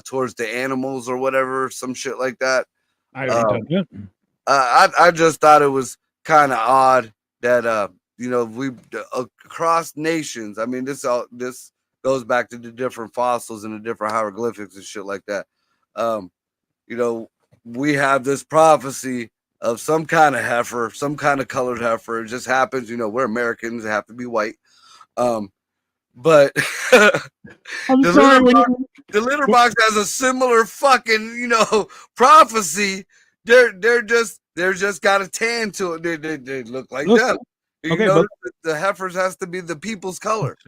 towards the animals or whatever, some shit like that. I just thought it was kind of odd that you know, we across nations. I mean, this goes back to the different fossils and the different hieroglyphics and shit like that. You know, we have this prophecy of some kind of heifer, some kind of colored heifer. It just happens, you know, we're Americans, have to be white. But I'm sorry. The litter box has a similar fucking, you know, prophecy. They're just got a tan to it. They look like them. You know, the heifers has to be the people's color.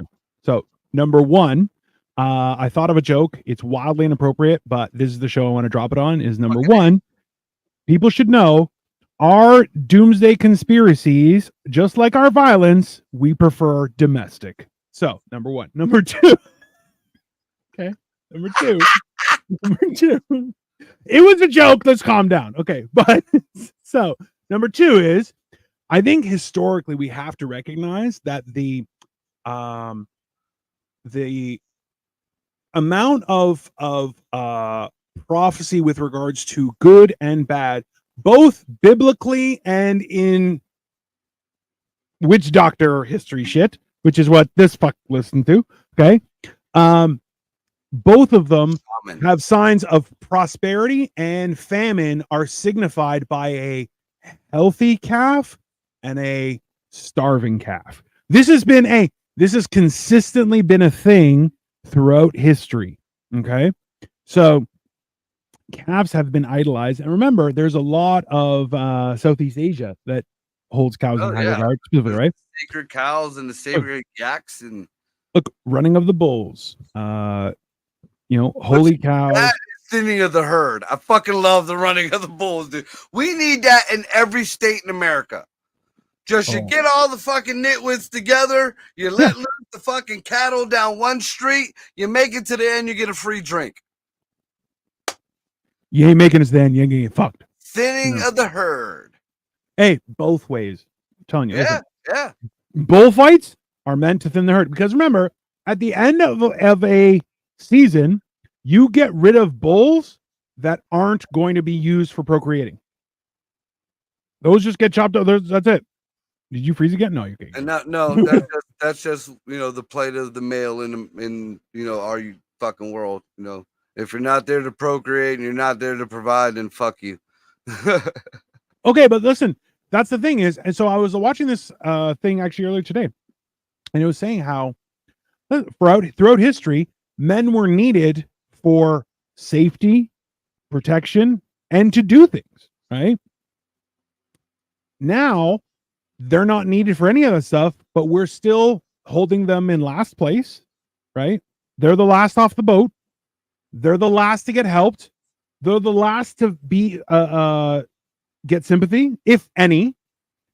So number one, I thought of a joke. It's wildly inappropriate, but this is the show I want to drop it on. Is number one, people should know our doomsday conspiracies, just like our violence, we prefer domestic. So number one. Number two. Okay. Number two. It was a joke. Let's calm down. Okay. But so number two is, I think historically we have to recognize that the amount of prophecy with regards to good and bad, both biblically and in witch doctor history shit, which is what this fuck listened to. Okay. Both of them have signs of prosperity and famine are signified by a healthy calf and a starving calf. This has consistently been a thing throughout history. Okay. So calves have been idolized. And remember, there's a lot of Southeast Asia that holds cows in high regard, specifically, right? Sacred cows and the sacred yaks and look, running of the bulls, you know, holy cows. That is thinning of the herd. I fucking love the running of the bulls, dude. We need that in every state in America. Just you get all the fucking nitwits together, you let loose the fucking cattle down one street, you make it to the end, you get a free drink. You ain't making us then, you ain't gonna get fucked. Thinning of the herd. Hey, both ways. I'm telling you. Yeah, listen, bullfights are meant to thin the herd. Because remember, at the end of a season, you get rid of bulls that aren't going to be used for procreating. Those just get chopped up. That's it. Did you freeze again? No, you can't. And that's just you know, the plight of the male in you know, our fucking world. You know, if you're not there to procreate and you're not there to provide, then fuck you. Okay, but listen, that's the thing is, and so I was watching this thing actually earlier today, and it was saying how throughout history, men were needed for safety, protection, and to do things, right? Now, they're not needed for any of that stuff, but we're still holding them in last place, right? They're the last off the boat. They're the last to get helped. They're the last to be get sympathy, if any.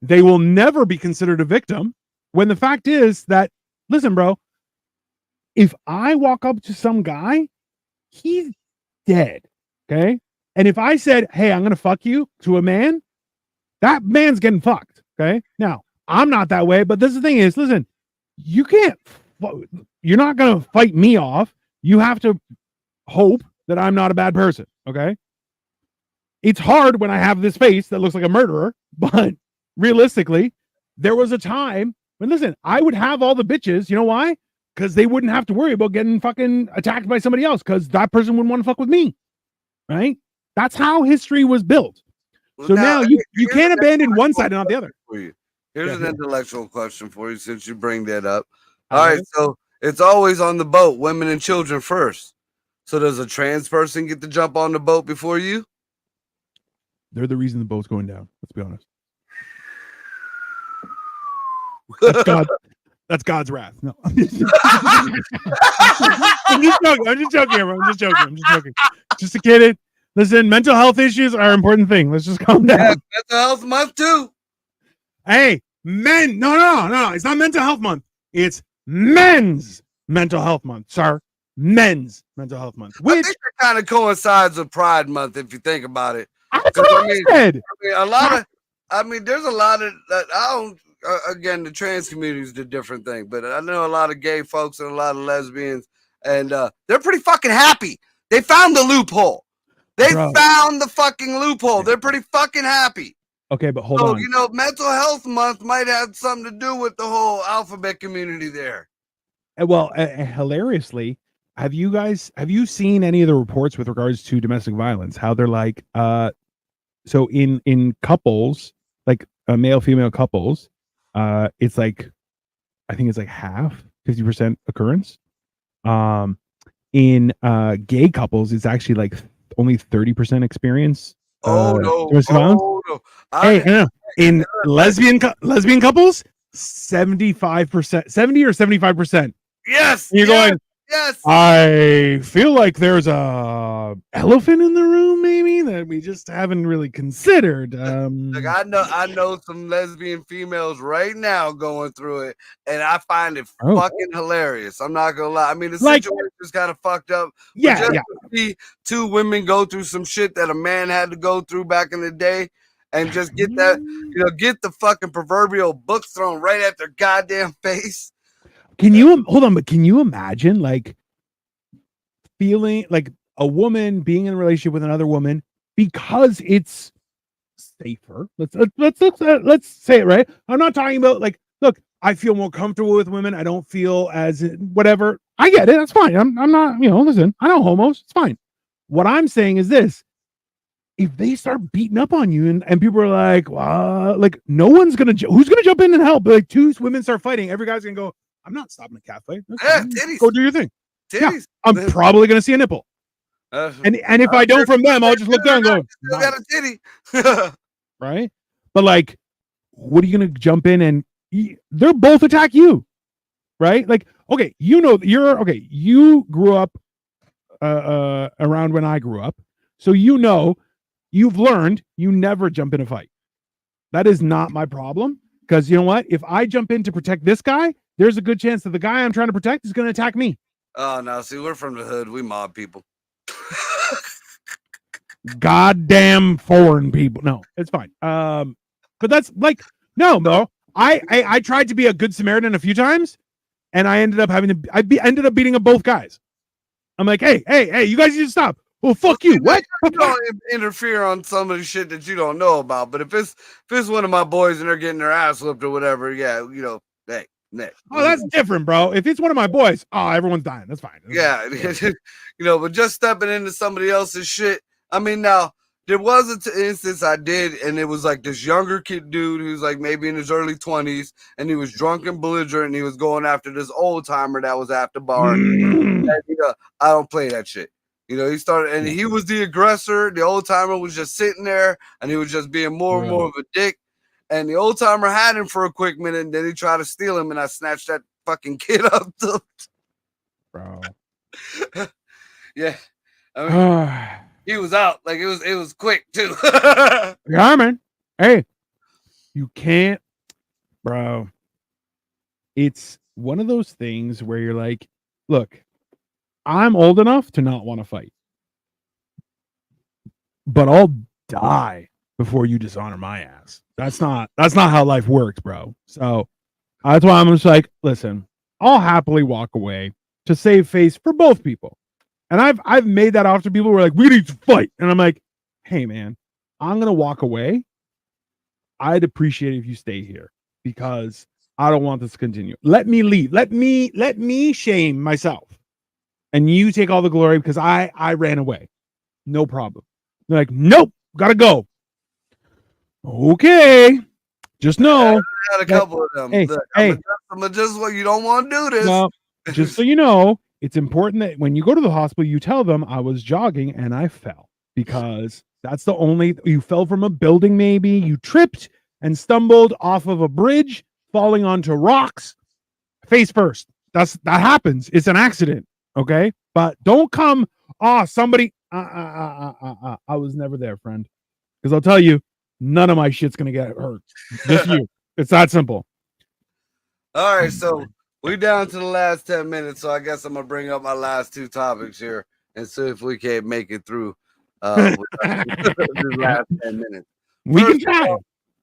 They will never be considered a victim, When the fact is that, listen, bro, if I walk up to some guy, he's dead. Okay. And if I said, hey, I'm going to fuck you to a man, that man's getting fucked. Okay. Now, I'm not that way, but this is the thing is, listen, you're not going to fight me off. You have to hope that I'm not a bad person. Okay. It's hard when I have this face that looks like a murderer, but realistically, there was a time when, listen, I would have all the bitches. You know why? Because they wouldn't have to worry about getting fucking attacked by somebody else because that person wouldn't want to fuck with me. Right? That's how history was built. Well, So now you here's can't an abandon one intellectual side and not the other. question for you. Here's Yeah, an yeah. intellectual question for you since you bring that up. I All love right, it. so it's always on the boat, women and children first. So does a trans person get to jump on the boat before you? They're the reason the boat's going down. Let's be honest. That's God. That's God's wrath. No. I'm just joking. I'm just joking, everyone. I'm just joking. Just a kid. Listen, mental health issues are an important thing. Let's just calm down. Yeah, mental health month too. Hey, men. No. It's not mental health month. It's men's mental health month, sir. Men's mental health month. I Which think it kind of coincides with Pride Month if you think about it. that's what I said. There's a lot of I don't. Again, the trans community is a different thing, but I know a lot of gay folks and a lot of lesbians, and they're pretty fucking happy. They found the loophole. They Bro. found the fucking loophole. They're pretty fucking happy. Okay, but hold So, on. Mental Health Month might have something to do with the whole alphabet community there. Well, hilariously, have you seen any of the reports with regards to domestic violence? How they're like, so in couples, like male female couples, it's like, I think it's like half 50% occurrence. In gay couples, it's actually like only 30% experience. Domestic violence. No. Hey, no. In lesbian couples, 75%, 70 or 75%. Yes. You're going, yes. I feel like there's a elephant in the room, maybe that we just haven't really considered. Like I know some lesbian females right now going through it, and I find it fucking hilarious. I'm not gonna lie. I mean, the situation is kind of fucked up. Yeah, just to see two women go through some shit that a man had to go through back in the day, and just get that, get the fucking proverbial book thrown right at their goddamn face. Can you hold on? But can you imagine like feeling like a woman being in a relationship with another woman because it's safer? Let's say it right. I'm not talking about like, look, I feel more comfortable with women. I don't feel as whatever. I get it. That's fine. I'm not. Listen. I know homos. It's fine. What I'm saying is this: if they start beating up on you and people are like, well, like no one's who's gonna jump in and help? Like two women start fighting, every guy's gonna go, I'm not stopping a cat fight. Yeah, titties. Go do your thing. Titties. Yeah, I'm probably gonna see a nipple. And if I don't from them, I'll just look down and go, still got a titty. Right? But like, what are you gonna jump in and they'll both attack you, right? Like, okay, you grew up around when I grew up, so you've learned you never jump in a fight. That is not my problem, because you know what? If I jump in to protect this guy, there's a good chance that the guy I'm trying to protect is going to attack me. Oh no, see, we're from the hood. We mob people. Goddamn foreign people. No, it's fine. But that's like, no. I tried to be a good Samaritan a few times, and I ended up ended up beating up both guys. I'm like, hey, you guys need to stop. Well, fuck you. What? You don't interfere on some of the shit that you don't know about. But if it's one of my boys and they're getting their ass whipped or whatever, yeah, hey, next. Oh, that's different, bro. If it's one of my boys, everyone's dying. That's fine. Yeah, but just stepping into somebody else's shit. I mean, now there was an instance I did, and it was like this younger kid dude who's like maybe in his early 20s, and he was drunk and belligerent, and he was going after this old timer that was at the bar. And, I don't play that shit. He started, and he was the aggressor. The old timer was just sitting there, and he was just being more and more of a dick. And the old timer had him for a quick minute, and then he tried to steal him, and I snatched that fucking kid up. Bro. Yeah. I mean, he was out. Like it was quick too. Yeah, man. Hey, you can't, bro. it's one of those things where you're like, look, I'm old enough to not want to fight, but I'll die before you dishonor my ass. That's not how life works, bro. So that's why I'm just like, listen, I'll happily walk away to save face for both people. And I've made that offer to people who are like, we need to fight. And I'm like, hey man, I'm gonna walk away. I'd appreciate it if you stay here because I don't want this to continue. Let me leave. Let me shame myself. And you take all the glory because I ran away. No problem. They're like, nope, gotta go. Okay. Just know. I had a couple of them. Hey, Look, hey. I'm just what you don't want to do this. Well, just so you know, it's important that when you go to the hospital, you tell them I was jogging and I fell because that's the only you fell from a building. Maybe you tripped and stumbled off of a bridge, falling onto rocks face first. That happens. It's an accident. Okay. But don't come. Somebody. I was never there, friend. Because I'll tell you, none of my shit's going to get hurt. Just you. It's that simple. All right, so we down to the last 10 minutes, so I guess I'm gonna bring up my last two topics here and see if we can make it through the last 10 minutes. We can try.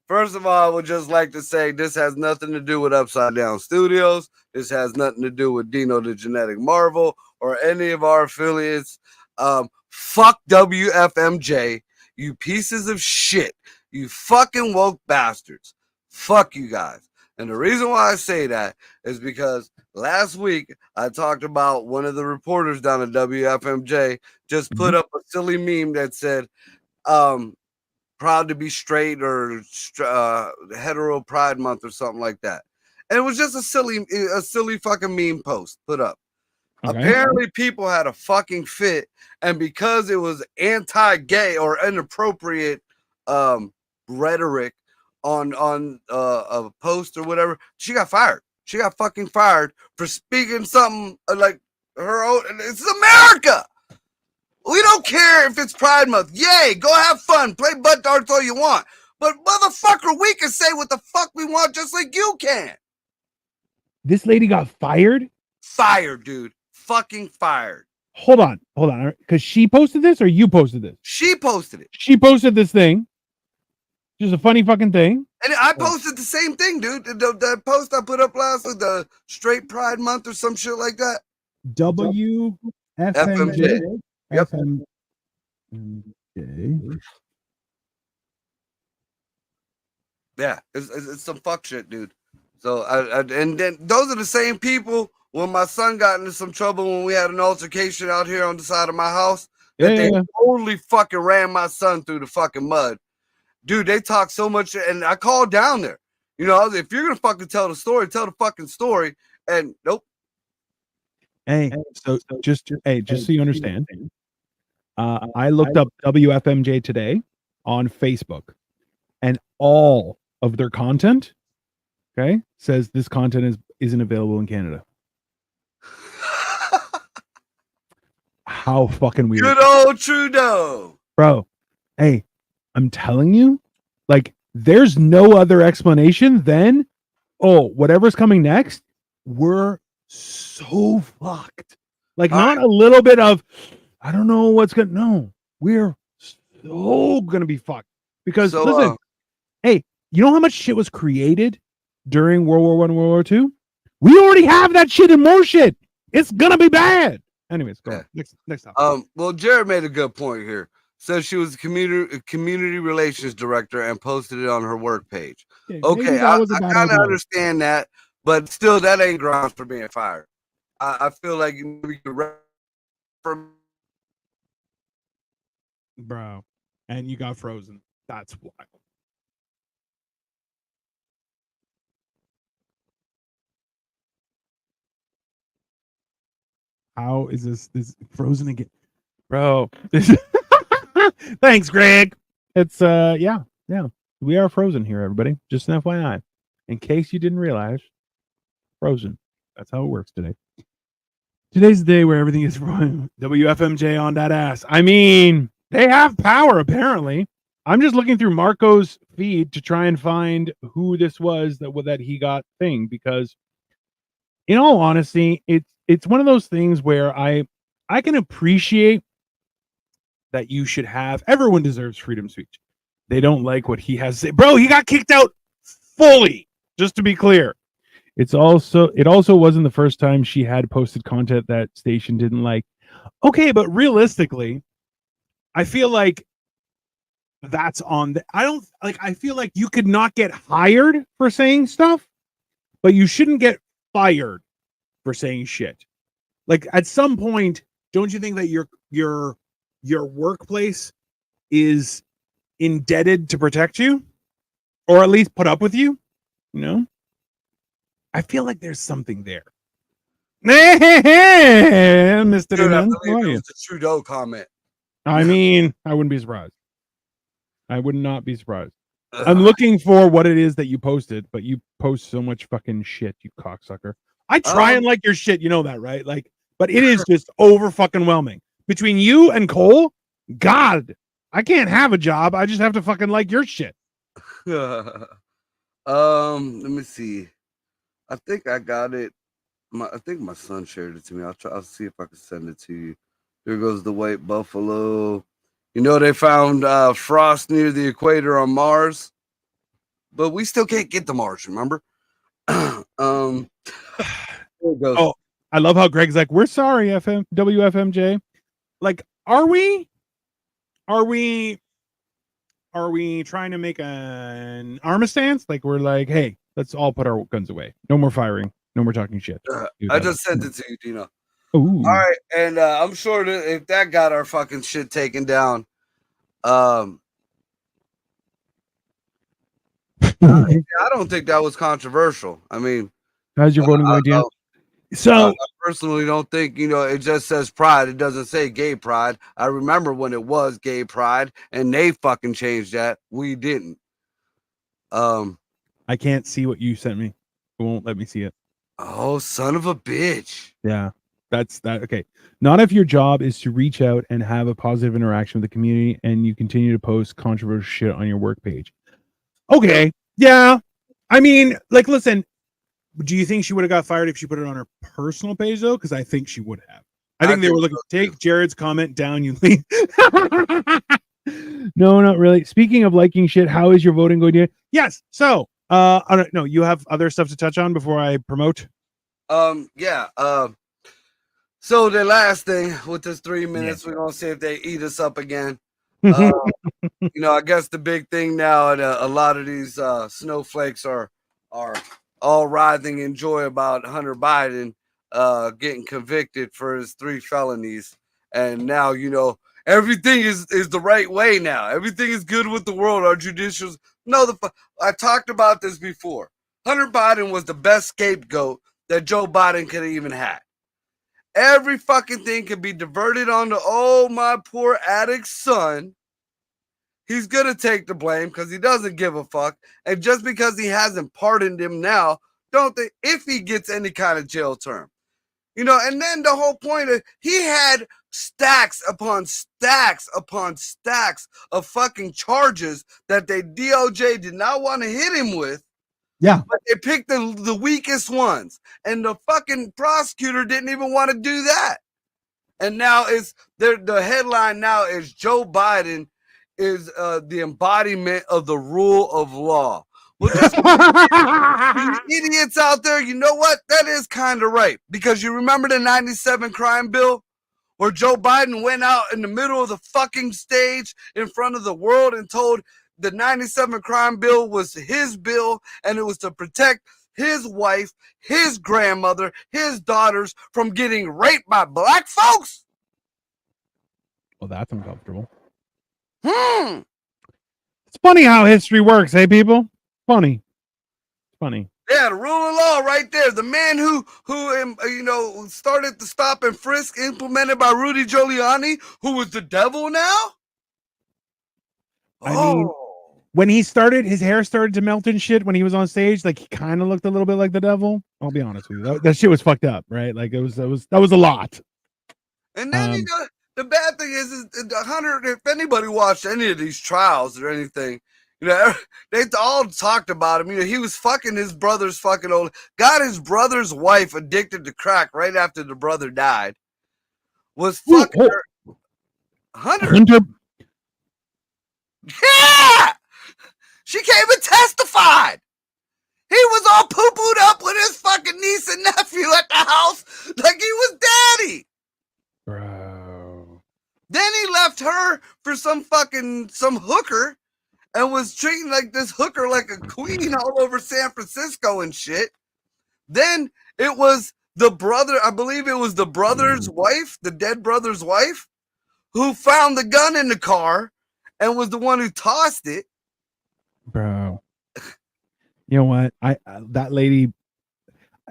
First of all, I would just like to say this has nothing to do with Upside Down Studios. This has nothing to do with Dino the Genetic Marvel or any of our affiliates. Fuck WFMJ, you pieces of shit. You fucking woke bastards. Fuck you guys. And the reason why I say that is because last week I talked about one of the reporters down at WFMJ just put up a silly meme that said, proud to be straight or hetero pride month or something like that. And it was just a silly fucking meme post put up. Okay. Apparently people had a fucking fit. And because it was anti-gay or inappropriate rhetoric on a post or whatever, she got fired. She got fucking fired for speaking something like her own. It's America. We don't care if it's Pride Month. Yay, go have fun. Play butt darts all you want. But motherfucker, we can say what the fuck we want just like you can. This lady got fired? Fired, dude. Fucking fired. Hold on. Because she posted this or you posted this? She posted it. She posted this thing. Just a funny fucking thing. And I posted the same thing, dude. The post I put up last week, the straight Pride Month or some shit like that. WFMJ. Yep. FMJ. Yeah, it's some fuck shit, dude. So and then those are the same people when my son got into some trouble when we had an altercation out here on the side of my house. They totally fucking ran my son through the fucking mud. Dude, they talk so much, and I called down there. You know, if you're gonna fucking tell the story, tell the fucking story. And nope. Hey, so just so you understand, I looked up WFMJ today on Facebook, and all of their content, okay, says this content isn't available in Canada. How fucking weird! Good old Trudeau, bro. Hey. I'm telling you, like, there's no other explanation than, whatever's coming next, we're so fucked. Like, not a little bit of, I don't know what's going to, no, we're so going to be fucked. Because, listen, hey, you know how much shit was created during World War I, World War II? We already have that shit and more shit. It's going to be bad. Anyways, go on. Next topic. Well, Jared made a good point here. Says she was community relations director and posted it on her work page. Yeah, okay, I kind of understand that, but still, that ain't grounds for being fired. I feel like you from bro, and you got frozen. That's why. How is this frozen again, bro? This. Thanks, Greg. It's yeah. We are frozen here, everybody. Just an FYI. In case you didn't realize, frozen. That's how it works today. Today's the day where everything is wrong. WFMJ on that ass. I mean, they have power, apparently. I'm just looking through Marco's feed to try and find who this was that he got thing, because in all honesty, it's one of those things where I can appreciate that you should have. Everyone deserves freedom of speech. They don't like what he has to say. Bro, he got kicked out fully. Just to be clear, it also wasn't the first time she had posted content that station didn't like. Okay, but realistically, I feel like that's on the, I feel like you could not get hired for saying stuff, but you shouldn't get fired for saying shit. Like at some point, don't you think that your workplace is indebted to protect you, or at least put up with you? You know, I feel like there's something there. Mr. Dude, I Amen, believe how are it you? was the Trudeau comment. I mean, I wouldn't be surprised. I would not be surprised. I'm Ugh. looking for what it is that you posted, but you post so much fucking shit, you cocksucker. I try and like your shit, you know that, right? Like, but it is just over fucking whelming. Between you and Cole, God, I can't have a job. I just have to fucking like your shit. Let me see. I think I got it. I think my son shared it to me. I'll see if I can send it to you. There goes the white buffalo. You know, they found frost near the equator on Mars, but we still can't get to Mars, remember? There it goes. Oh, I love how Greg's like, we're sorry, WFMJ. Like, are we trying to make an armistice? Like, we're like, hey, let's all put our guns away. No more firing. No more talking shit. I just sent it to you, Dino. Ooh. All right, and I'm sure that if that got our fucking shit taken down, I don't think that was controversial. I mean, how's your voting going, Dan? So I personally don't think, you know, it just says pride. It doesn't say gay pride. I remember when it was gay pride and they fucking changed that. We didn't. I can't see what you sent me. It won't let me see it. Oh, son of a bitch. Yeah, that's that. Okay. Not if your job is to reach out and have a positive interaction with the community and you continue to post controversial shit on your work page. Okay. Yeah. I mean, like, listen, do you think she would have got fired if she put it on her personal page, though? Because I think she would have. I think they were looking to take Jared's comment down. You leave. No, not really. Speaking of liking shit, how is your voting going? Yes. So, I don't know. You have other stuff to touch on before I promote? Yeah. So the last thing with this 3 minutes, we're gonna see if they eat us up again. You know, I guess the big thing now, and a lot of these snowflakes are all writhing in joy about Hunter Biden getting convicted for his 3 felonies, and now, you know, everything is the right way now. Everything is good with the world. Our judicials. No, I talked about this before. Hunter Biden was the best scapegoat that Joe Biden could have even had. Every fucking thing could be diverted onto, oh, my poor addict son. He's going to take the blame because he doesn't give a fuck. And just because he hasn't pardoned him now, don't think if he gets any kind of jail term. You know, and then the whole point is he had stacks upon stacks upon stacks of fucking charges that the DOJ did not want to hit him with. Yeah. But they picked the weakest ones. And the fucking prosecutor didn't even want to do that. And now the headline now is Joe Biden is the embodiment of the rule of law. Well, just idiots out there, you know what? That is kind of right. Because you remember the 97 crime bill where Joe Biden went out in the middle of the fucking stage in front of the world and told the 97 crime bill was his bill and it was to protect his wife, his grandmother, his daughters from getting raped by black folks? Well, that's uncomfortable. It's funny how history works, hey, people? Funny. Yeah, the rule of law right there. The man who you know, started the stop and frisk implemented by Rudy Giuliani, who was the devil now? I mean, when he started, his hair started to melt and shit when he was on stage. Like, he kind of looked a little bit like the devil. I'll be honest with you. That shit was fucked up, right? Like, that was a lot. And then you got the bad thing is the Hunter. If anybody watched any of these trials or anything, You know, they all talked about him. You know, he was fucking his brother's fucking old, got his brother's wife addicted to crack right after the brother died. Was fucking her. Hunter. Yeah! She came and testified. He was all poo-pooed up with his fucking niece and nephew at the house like he was daddy. Bro. Then he left her for some hooker and was treating like this hooker like a queen all over San Francisco and shit. Then it was the brother, I believe it was the brother's wife, the dead brother's wife, who found the gun in the car and was the one who tossed it. Bro. You know what? That lady,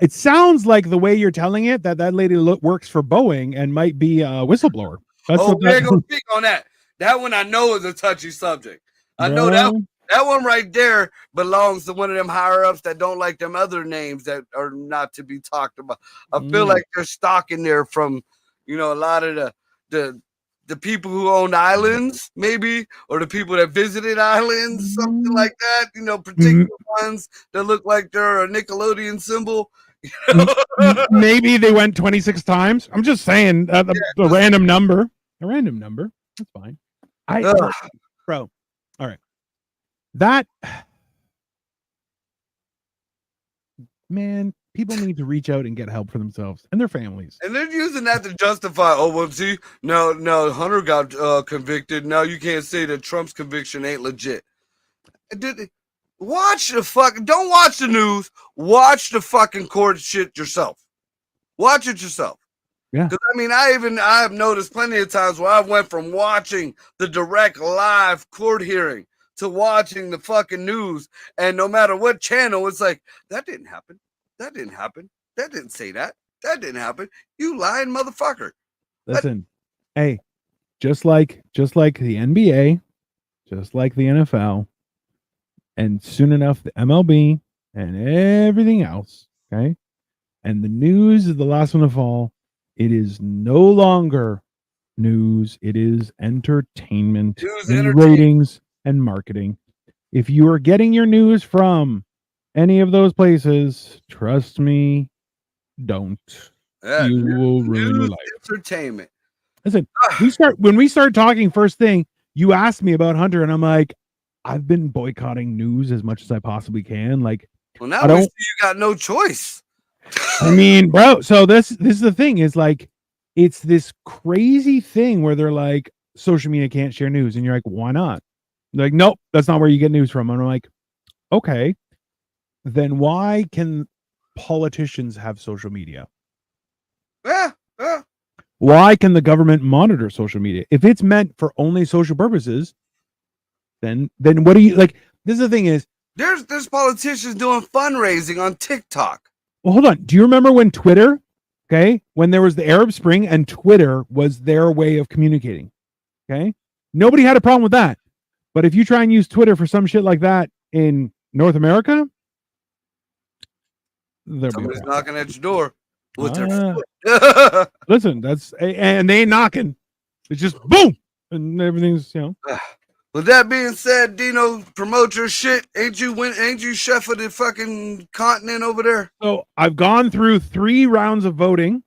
it sounds like the way you're telling it that lady works for Boeing and might be a whistleblower. That's what we're gonna speak on that. That one I know is a touchy subject. I know that one right there belongs to one of them higher ups that don't like them other names that are not to be talked about. I feel like they're stalking there from, you know, a lot of the people who owned islands, maybe, or the people that visited islands, something like that. You know, particular ones that look like they're a Nickelodeon symbol. You know? Maybe they went 26 times. I'm just saying a random number. A random number. That's fine. Bro. All right. That, man, people need to reach out and get help for themselves and their families. And they're using that to justify, oh, well, see, no, Hunter got convicted. Now you can't say that Trump's conviction ain't legit. Watch don't watch the news. Watch the fucking court shit yourself. Watch it yourself. Yeah. Because, I mean, I have noticed plenty of times where I went from watching the direct live court hearing to watching the fucking news, and no matter what channel, it's like, that didn't happen. That didn't happen. That didn't say that. That didn't happen. You lying motherfucker. Listen, hey, just like the NBA, just like the NFL, and soon enough the MLB and everything else, okay? And the news is the last one to fall. It is no longer news. It is entertainment, ratings, and marketing. If you are getting your news from any of those places, trust me, don't. You will ruin your life. Entertainment. Listen, when we start talking first thing, you asked me about Hunter, and I'm like, I've been boycotting news as much as I possibly can. Like, well, now we see you got no choice. I mean, bro, so this is the thing, is like, it's this crazy thing where they're like, social media can't share news, and you're like, why not? They're like, nope, that's not where you get news from. And I'm like, okay, then why can politicians have social media? Yeah. Why can the government monitor social media? If it's meant for only social purposes, then what do you like? This is the thing is, there's politicians doing fundraising on TikTok. Well, hold on. Do you remember when Twitter, okay, when there was the Arab Spring and Twitter was their way of communicating? Okay, nobody had a problem with that. But if you try and use Twitter for some shit like that in North America, somebody's knocking at your door with their foot. Listen, and they ain't knocking. It's just boom, and everything's, you know. With that being said, Dino, promote your shit. Ain't you chef of the fucking continent over there? So I've gone through 3 rounds of voting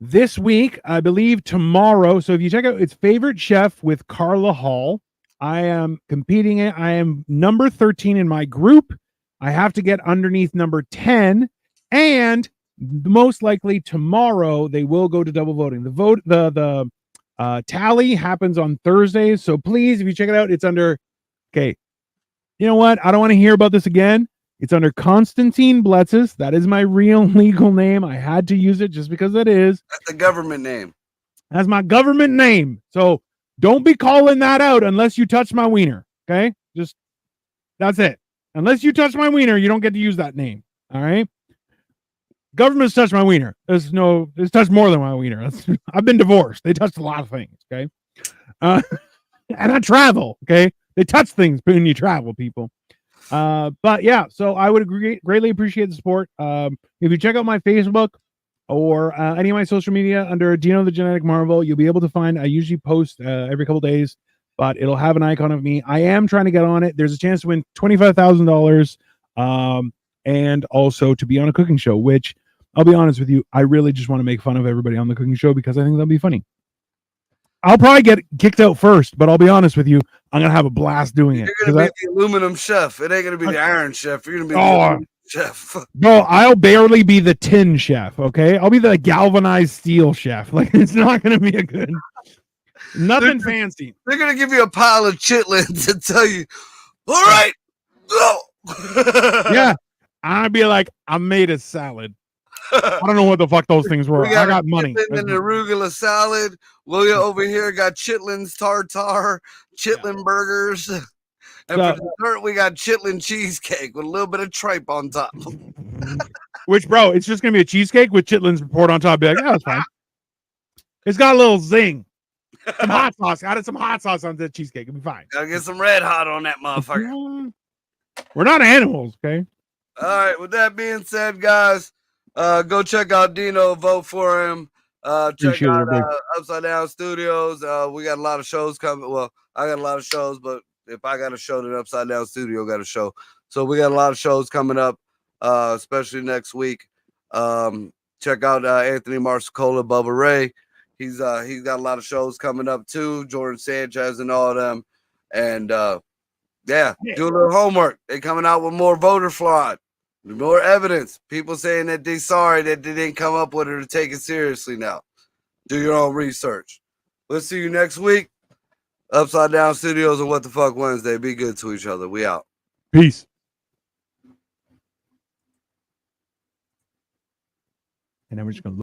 this week. I believe tomorrow. So if you check out, it's Favorite Chef with Carla Hall. I am competing it. I am number 13 in my group. I have to get underneath number 10, and most likely tomorrow they will go to double voting. The tally happens on Thursdays, so please, if you check it out, it's under, okay, you know what? I don't want to hear about this again. It's under Konstantin Bletzis. That is my real legal name. I had to use it just because it is. That's the government name. That's my government name. So don't be calling that out unless you touch my wiener, okay? Just, that's it. Unless you touch my wiener, you don't get to use that name, all right? Government's touched my wiener. It's touched more than my wiener. I've been divorced. They touched a lot of things, okay? And I travel, okay? They touch things when you travel, people. But yeah, so I would greatly appreciate the support. If you check out my Facebook or any of my social media under Dino the Genetic Marvel, you'll be able to find, I usually post every couple days but it'll have an icon of me. I am trying to get on it. There's a chance to win $25,000, and also to be on a cooking show. Which I'll be honest with you, I really just want to make fun of everybody on the cooking show because I think that'll be funny. I'll probably get kicked out first, but I'll be honest with you, I'm gonna have a blast doing it. You're gonna be the aluminum chef. It ain't gonna be the iron chef. You're gonna be the aluminum chef. No, I'll barely be the tin chef. Okay, I'll be the galvanized steel chef. Like, it's not gonna be a good, nothing fancy. They're gonna give you a pile of chitlins and tell you, "All right, go." Yeah, I'd be like, I made a salad. I don't know what the fuck those things were. I got money. And an arugula salad. William over here got chitlins tartar, chitlin burgers. And for dessert, we got chitlin cheesecake with a little bit of tripe on top. Which, bro, it's just gonna be a cheesecake with chitlins poured on top. Be like, yeah, that's fine. It's got a little zing. Some hot sauce. Added some hot sauce on the cheesecake. It'll be fine. Gotta get some red hot on that motherfucker. We're not animals, okay? All right. With that being said, guys, go check out Dino. Vote for him. Check out Upside Down Studios. We got a lot of shows coming. Well, I got a lot of shows, but if I got a show, then Upside Down Studio got a show. So we got a lot of shows coming up, especially next week. Check out Anthony Marsicola, Bubba Ray. He's got a lot of shows coming up too. Jordan Sanchez and all of them. And yeah, do a little homework. They coming out with more voter fraud, more evidence. People saying that they're sorry that they didn't come up with it or take it seriously now. Do your own research. We'll see you next week. Upside Down Studios and What the Fuck Wednesday. Be good to each other. We out. Peace. And then we're just gonna look.